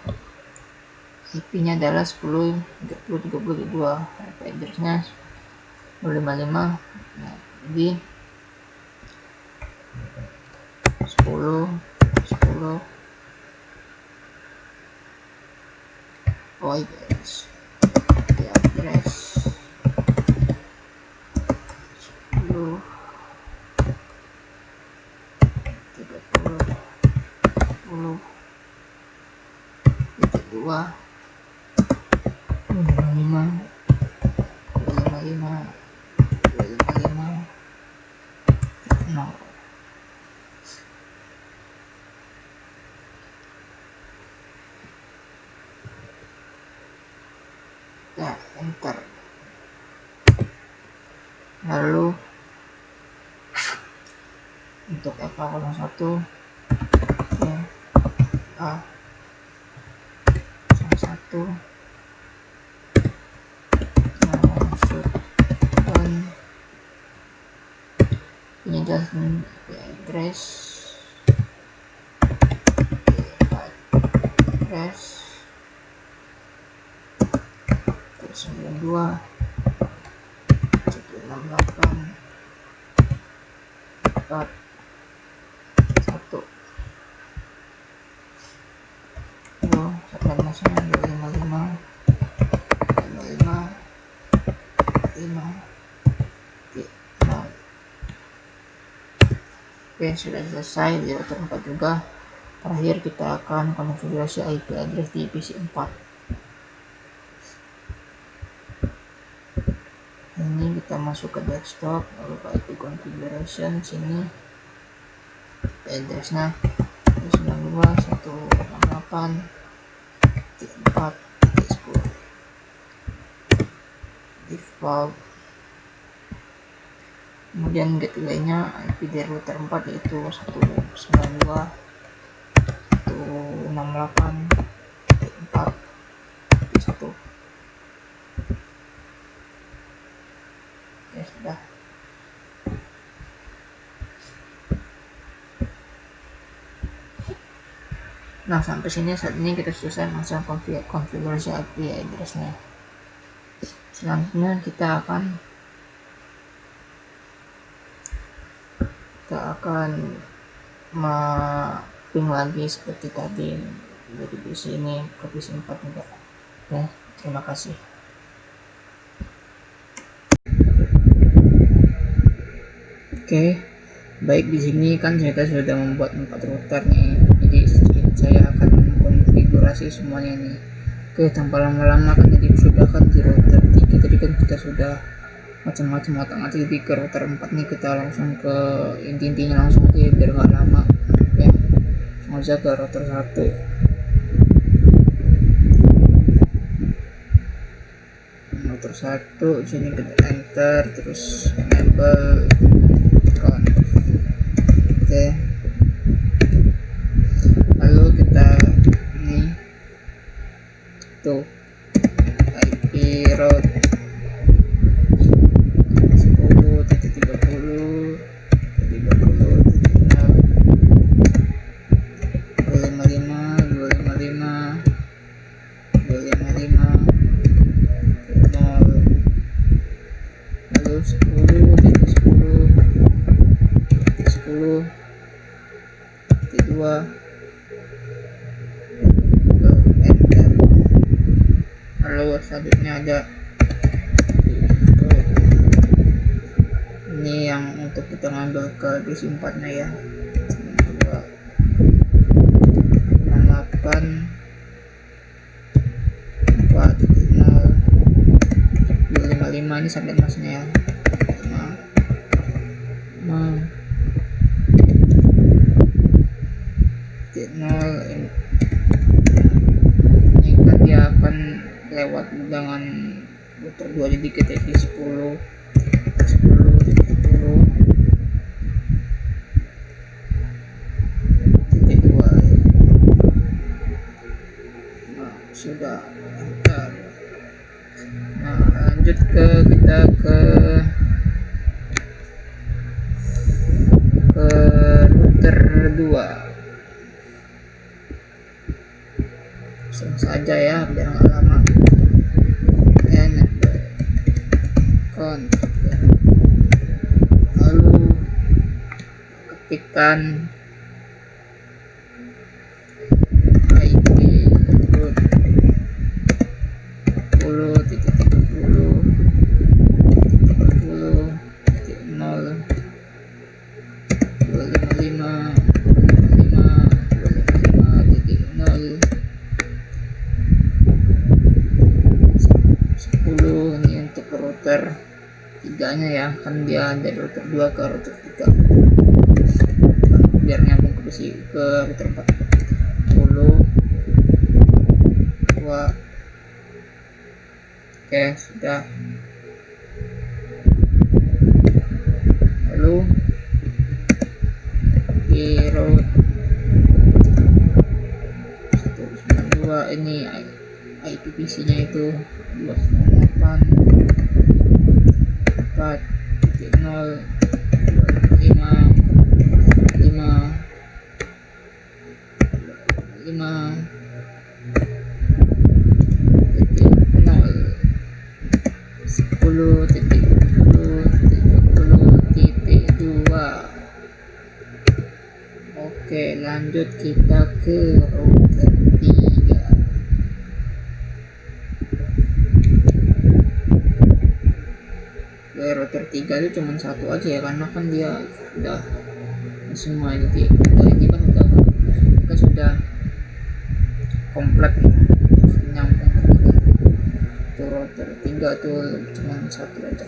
IP-nya adalah 10 30 32, IP address-nya 255. Nah, jadi 10 IP address 10 30 2 255 0. Ya, enter. Lalu untuk FA01 ya, A01 shutdown. Ini adalah address 92 168 4 1. Subnet masknya 255 5. Oke, sudah selesai di router 4 juga. Terakhir kita akan konfigurasi IP address di PC 4. Ini kita masuk ke desktop, lalu ke IP configuration. Sini IP addressnya 92.168.4.10 default. Kemudian gateway-nya IP dari router 4 yaitu 192.168.4.1. Ya sudah. Nah, sampai sini saat ini kita selesai masa konfigurasi IP address-nya. Selanjutnya kita akan ping lagi seperti tadi dari PC ini ke PC 4 juga. Ya, terima kasih. Oke, baik, di sini kan kita sudah membuat 4 router nih. Jadi saya akan mengkonfigurasi semuanya nih. Oke, tanpa lama-lama kan jadi sudah kan di router 3 tadi kan kita sudah macam-macam otak-atik. Jadi ke router 4 nih kita langsung ke inti-intinya langsung aja biar nggak lama ya. Langsung aja ke router 1. Router 1 sini kita enter, terus enable conf. Oke, lalu kita ini tuh IP route 2. Enter. Lalu selanjutnya ada ini yang untuk kita ngambil ke PC 4 nya ya, 268 255. Ini subnet masnya ya, 0. Ini kan dia akan lewat dengan router 2, jadi kita di 10 10 router 2. Langsung saja ya biar nggak lama. Enable configure, lalu ketikkan IP root 10 ini untuk router 3 nya ya, kan dia dari router 2 ke router 3 biar nyambung ke router 4. 10 2. Oke, sudah. Lalu di route 192 ini IPVC nya itu 2. Oke, lanjut kita ke router 3. Router 3 itu cuma satu aja ya, karena kan dia udah semua ini kan sudah komplek nyambung tuh. Router 3 tuh cuma satu aja.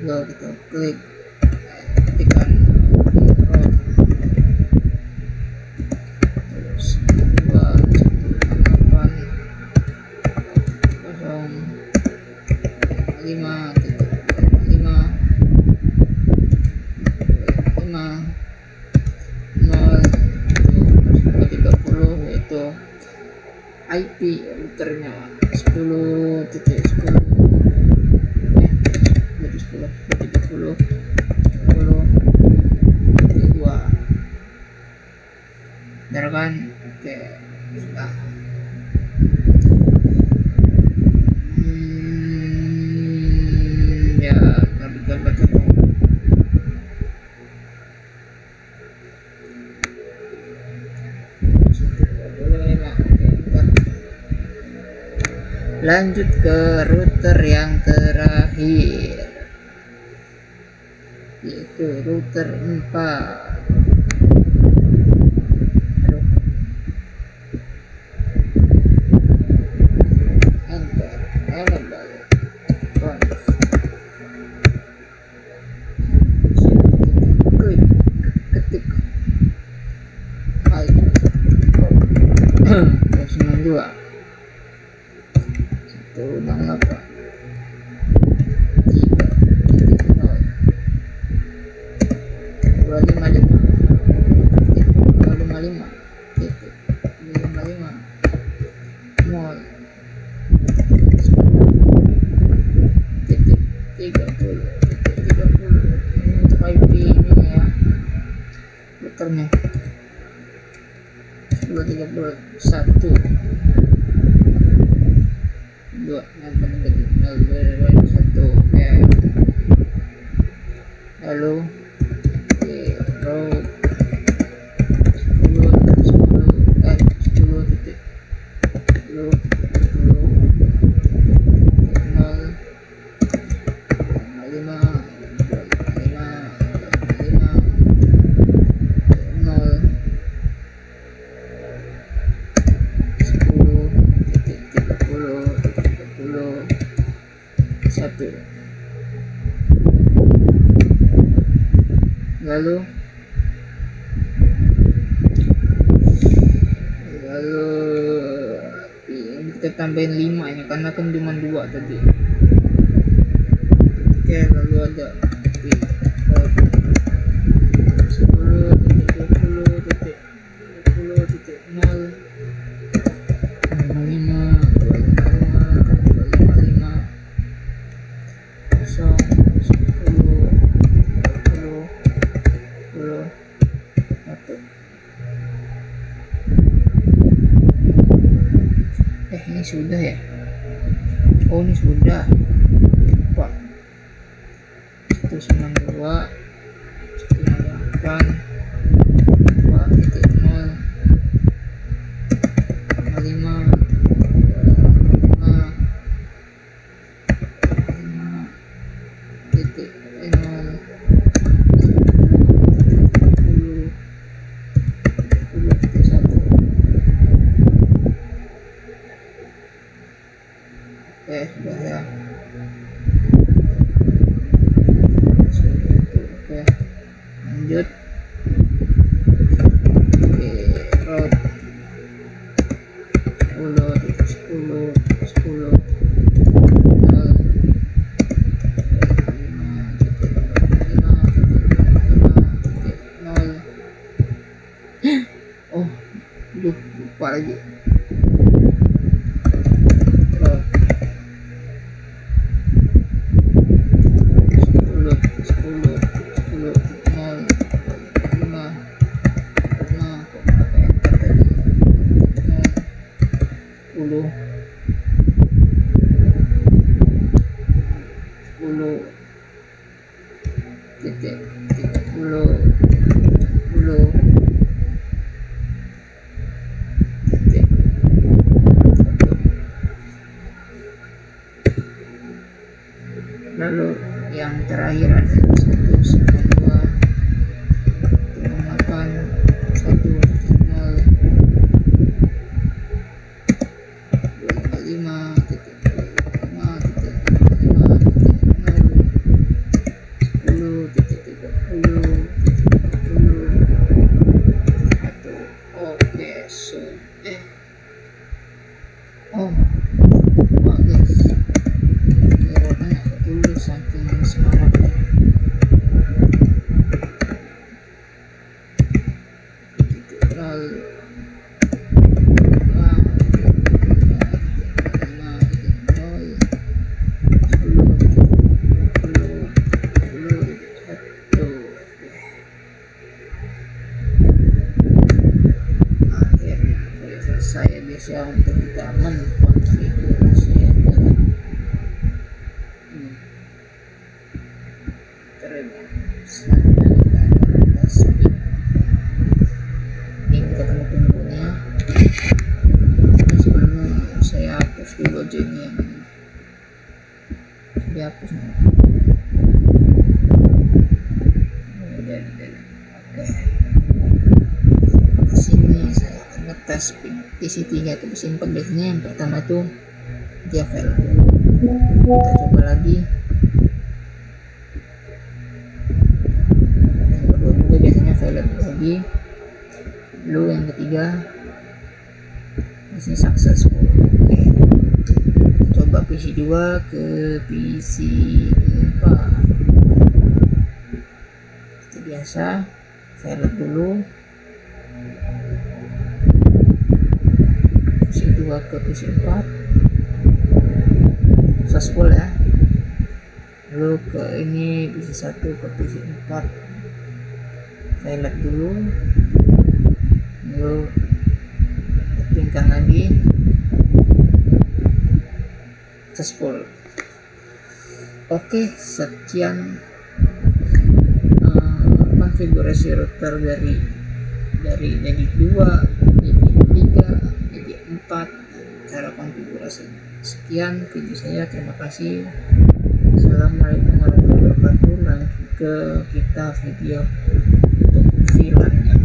Lalu kita klik ketikkan terus 2.5.5.5.0.30 yaitu IP routernya 10.10 benar kan? Oke, sudah. Ya, betul. Lanjut ke router yang terakhir, yaitu router 4. Routernya 231 lalu di route 1. Lalu kita tambahin 5 ini karena kan cuma 2 tadi. Oke, lalu ada 10.20.30 Ini sudah ya? Oh, ini sudah. Pak. 192 198 2.0 sudah ya. Oke, lanjut. Road 10 oh, lupa lagi. Lalu yang terakhir ada 192 8 1 0 saya bisa untuk kita mengkonfigurasi ini kita tunggu-tunggunya. Sebelum saya hapus dulu aja ini yang dihapus nih. Oke, di sini saya akan ngetes PC3 itu disimpan. Biasanya yang pertama itu dia file. Kita coba lagi. Yang kedua juga biasanya file lagi. Lalu yang ketiga masih successful. Oke, coba PC2 ke PC4. Seperti biasa, file dulu. PC2 ke PC4 successful ya. Lalu ke ini PC1 ke PC4 file dulu. Lalu ketingkan lagi successful. Oke, sekian konfigurasi router dari jadi 2 jadi 3 jadi 4 cara konfigurasi. Sekian video saya, terima kasih. Assalamualaikum warahmatullahi wabarakatuh. Lanjut ke kita video untuk VLAN yang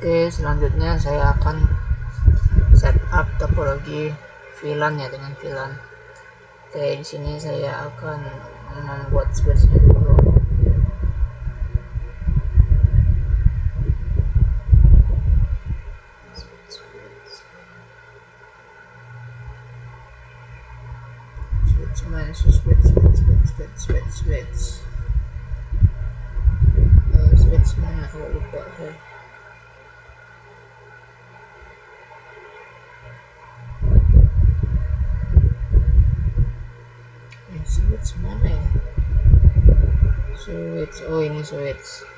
Oke, selanjutnya saya akan setup topologi VLAN ya dengan VLAN. Oke, di sini saya akan membuat switch-nya dulu. Switch. switch switch mana, aku lupa saya. Switch mana ya, switch, oh ini switch.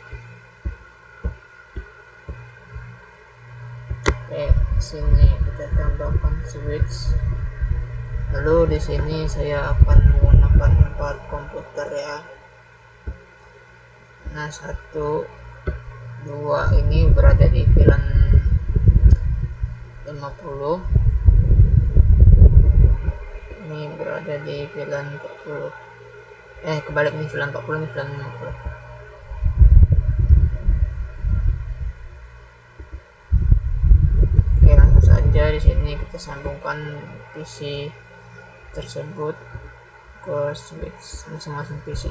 Sini kita tambahkan switch. Lalu di sini saya akan menggunakan 4 komputer ya. Nah, 1, 2 ini berada di VLAN 50. Ini berada di VLAN 40. Kebalik nih, VLAN 40 ini VLAN 50. Langsung saja di sini kita sambungkan PC tersebut ke switch masing-masing PC.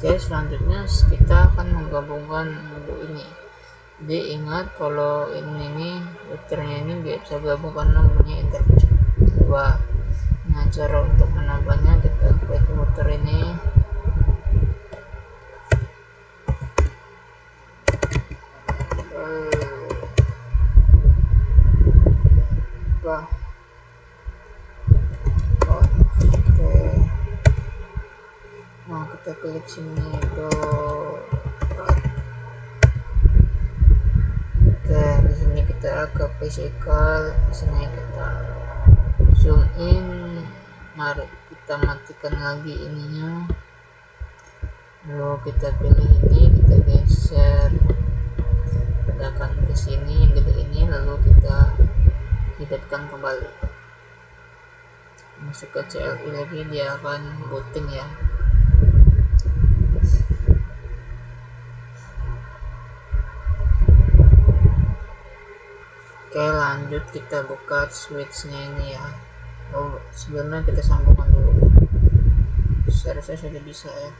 Oke, selanjutnya kita akan menggabungkan dulu ini. Jadi ingat kalau ini routernya ini nggak bisa gabung karena punya internet 2. Nah, cara untuk menambahnya kita klik router ini, nah kita klik sini ke di sini kita ke physical, di sini kita zoom in. Mari kita matikan lagi ininya, lalu kita pilih ini, kita geser tekan ke sini yang gede ini, lalu kita hidupkan kembali, masuk ke CLI lagi, dia akan booting ya. Oke, lanjut kita buka switchnya ini ya. Sebelumnya kita sambungkan dulu, seharusnya sudah bisa ya.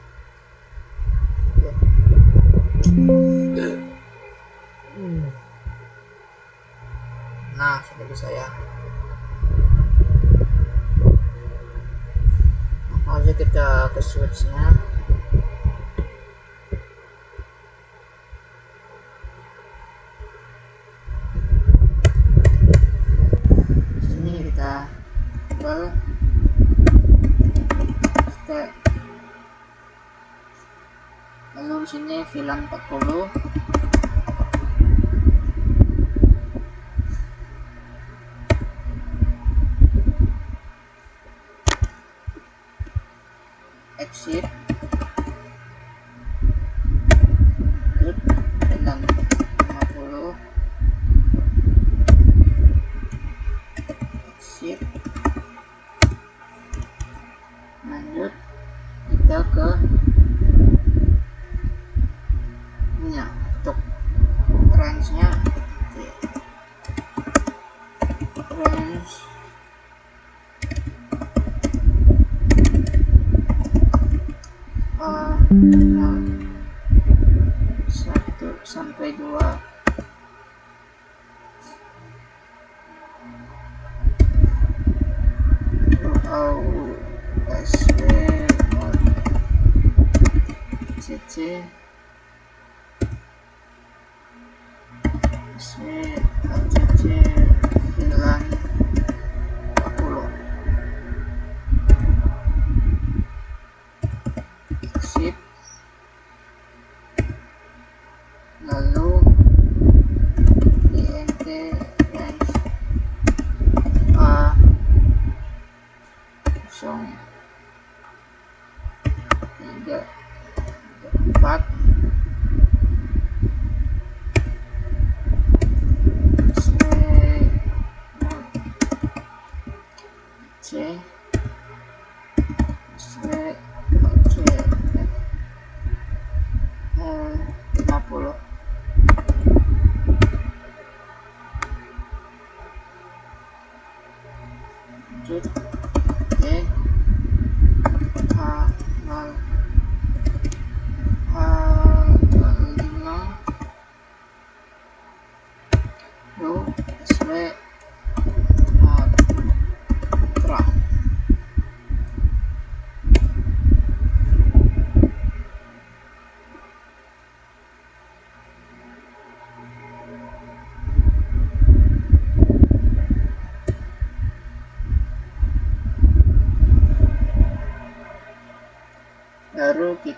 Nah, sudah bisa ya. Langsung aja kita ke switchnya. Sini kita lalu di sini VLAN 40. Exit VLAN 50. Exit, lanjut kita ke ini ya, untuk range nya range 1 sampai 2. USW CC ACC VLAN 40. Sip, lalu INT range A 0 3 4.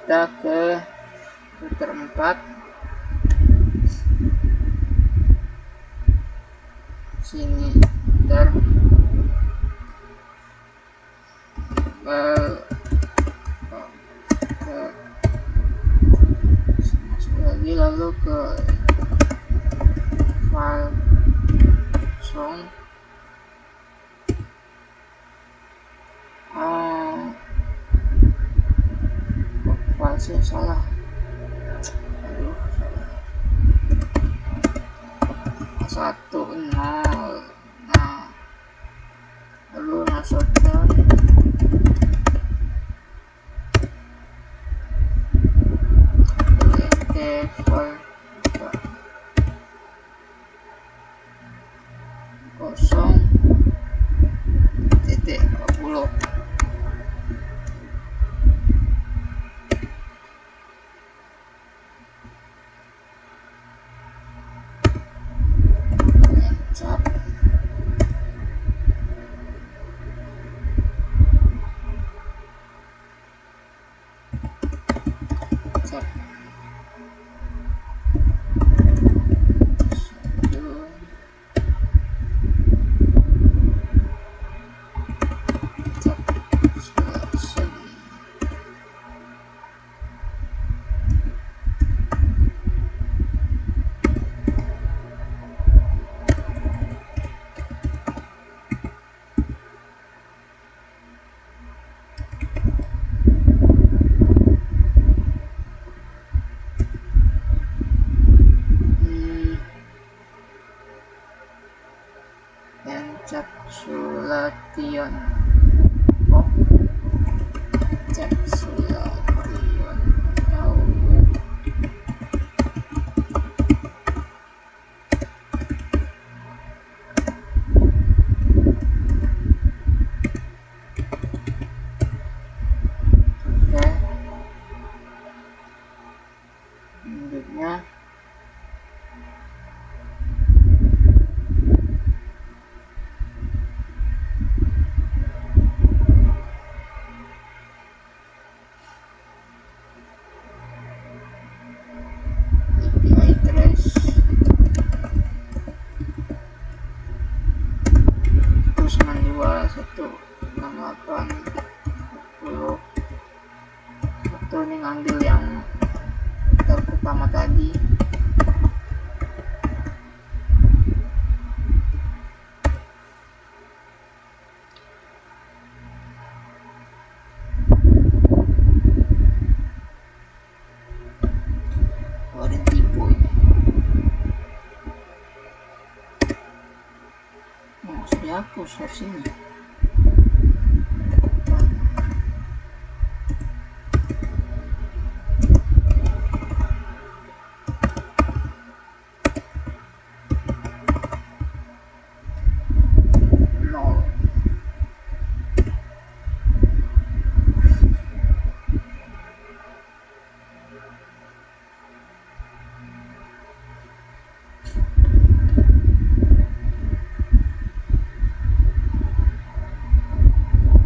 kita ke filter 4, sini filter masuk lagi, lalu ke file song. File sih salah, salah 10. Nah, lalu masukkan file kosong titik 40. Encapsulation. Selanjutnya API trace terus 62.168.10. Atau ini ngambil yang pertama tadi. Ada tipe ini. Sudah dihapus versinya.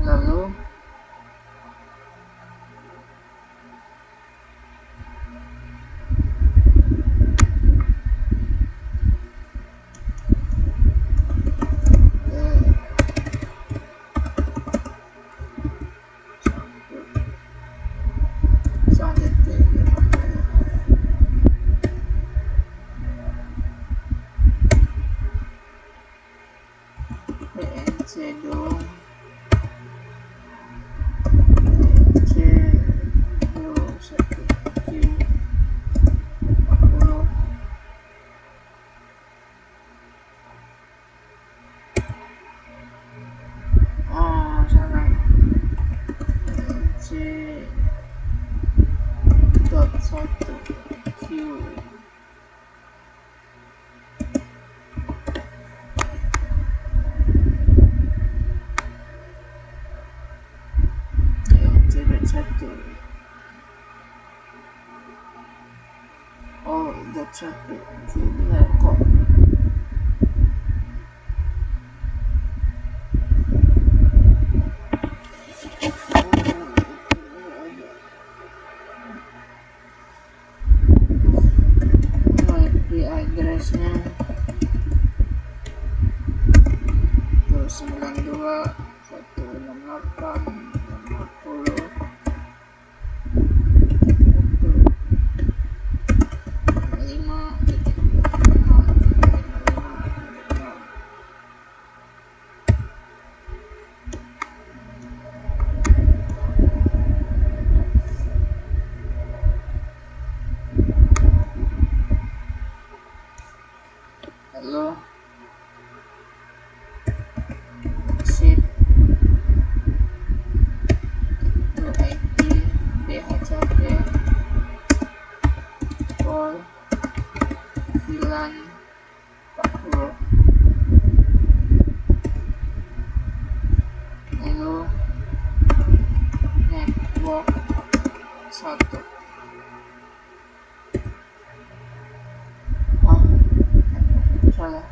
Lalu BNC dong. Oh, satu benar kok. barisnya tuh 92 168 50 lalu shift to IP DHCP call VLAN 40 lalu network 1 salah.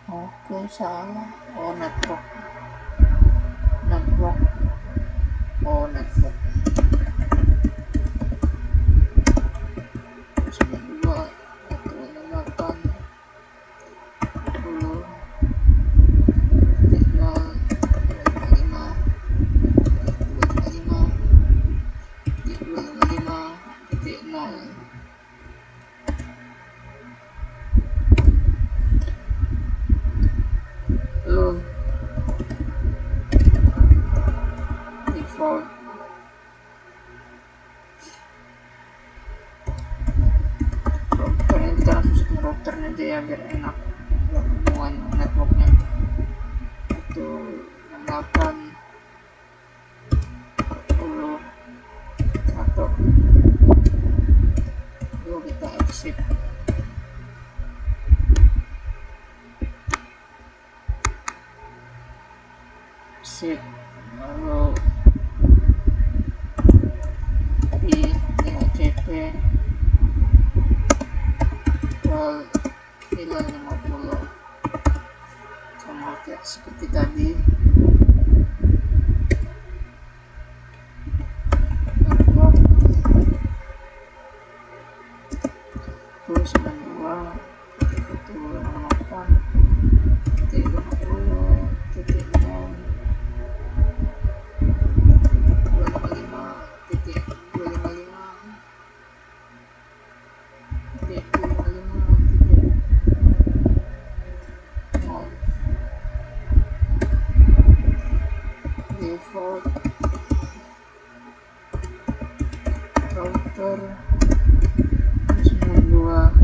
Oke, salah. Oh, network. Oh, network. 92 168 10 0 lalu default router, ini kita langsung setting routernya aja ya biar enak hubungan networknya. Itu 68 10 1 lalu kita exit. Lalu di DHCP call VLAN 50 sama kayak seperti tadi. Network 92 168 default router 92 1.0.1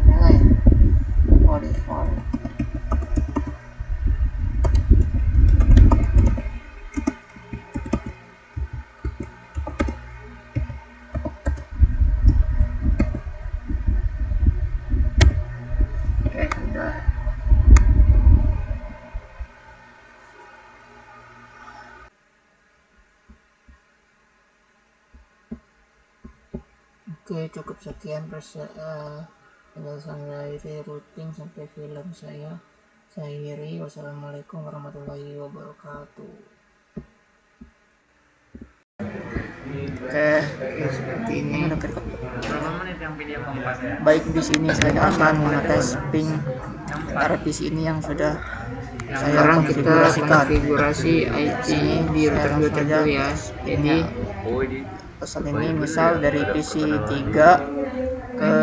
nyala ya. Oh, default. Udah. Oke, cukup sekian penjelasan dari routing sampai VLAN saya. Saya akhiri. Wassalamualaikum warahmatullahi wabarakatuh. Oke, seperti ini. Baik, di sini saya akan mengetes ping RPC ini yang sudah saya konfigurasikan. Konfigurasi IP di router 2 ya. Jadi pesan ini misal dari PC 3 ke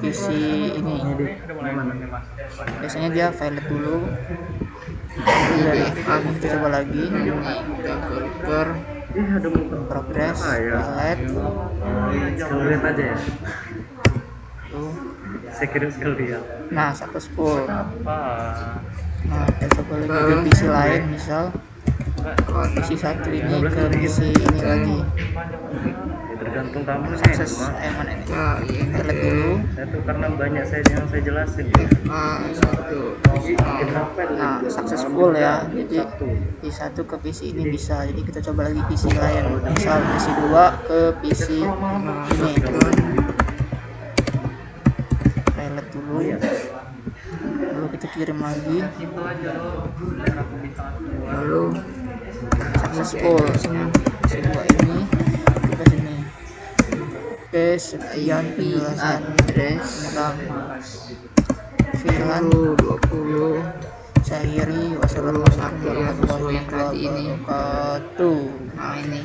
PC ini. Biasanya dia violet dulu. Dari kita coba lagi. Kita ke router. Progress violet. Sekalian aja ya. Saya kira sekalian. Nah, successful. Apa? Nah, kita coba lagi ke PC lain, misal PC 1 ini ke PC ini lagi. Ya, tergantung tamunya. Sukses mana ini? Violet dulu. Saya tuh karena banyak yang saya jelasin. Satu Nah, successful ya. Jadi PC1 ke PC ini bisa. Jadi kita coba lagi PC lain. Misal PC2 ke PC ini. Pilot dulu. Lalu kita kirim lagi. Lalu successful. PC2 ini ke sini. Oke, sekian penjelasan tentang VLAN 20. Saya akhiri, wassalamualaikum warahmatullahi wabarakatuh. Nah ini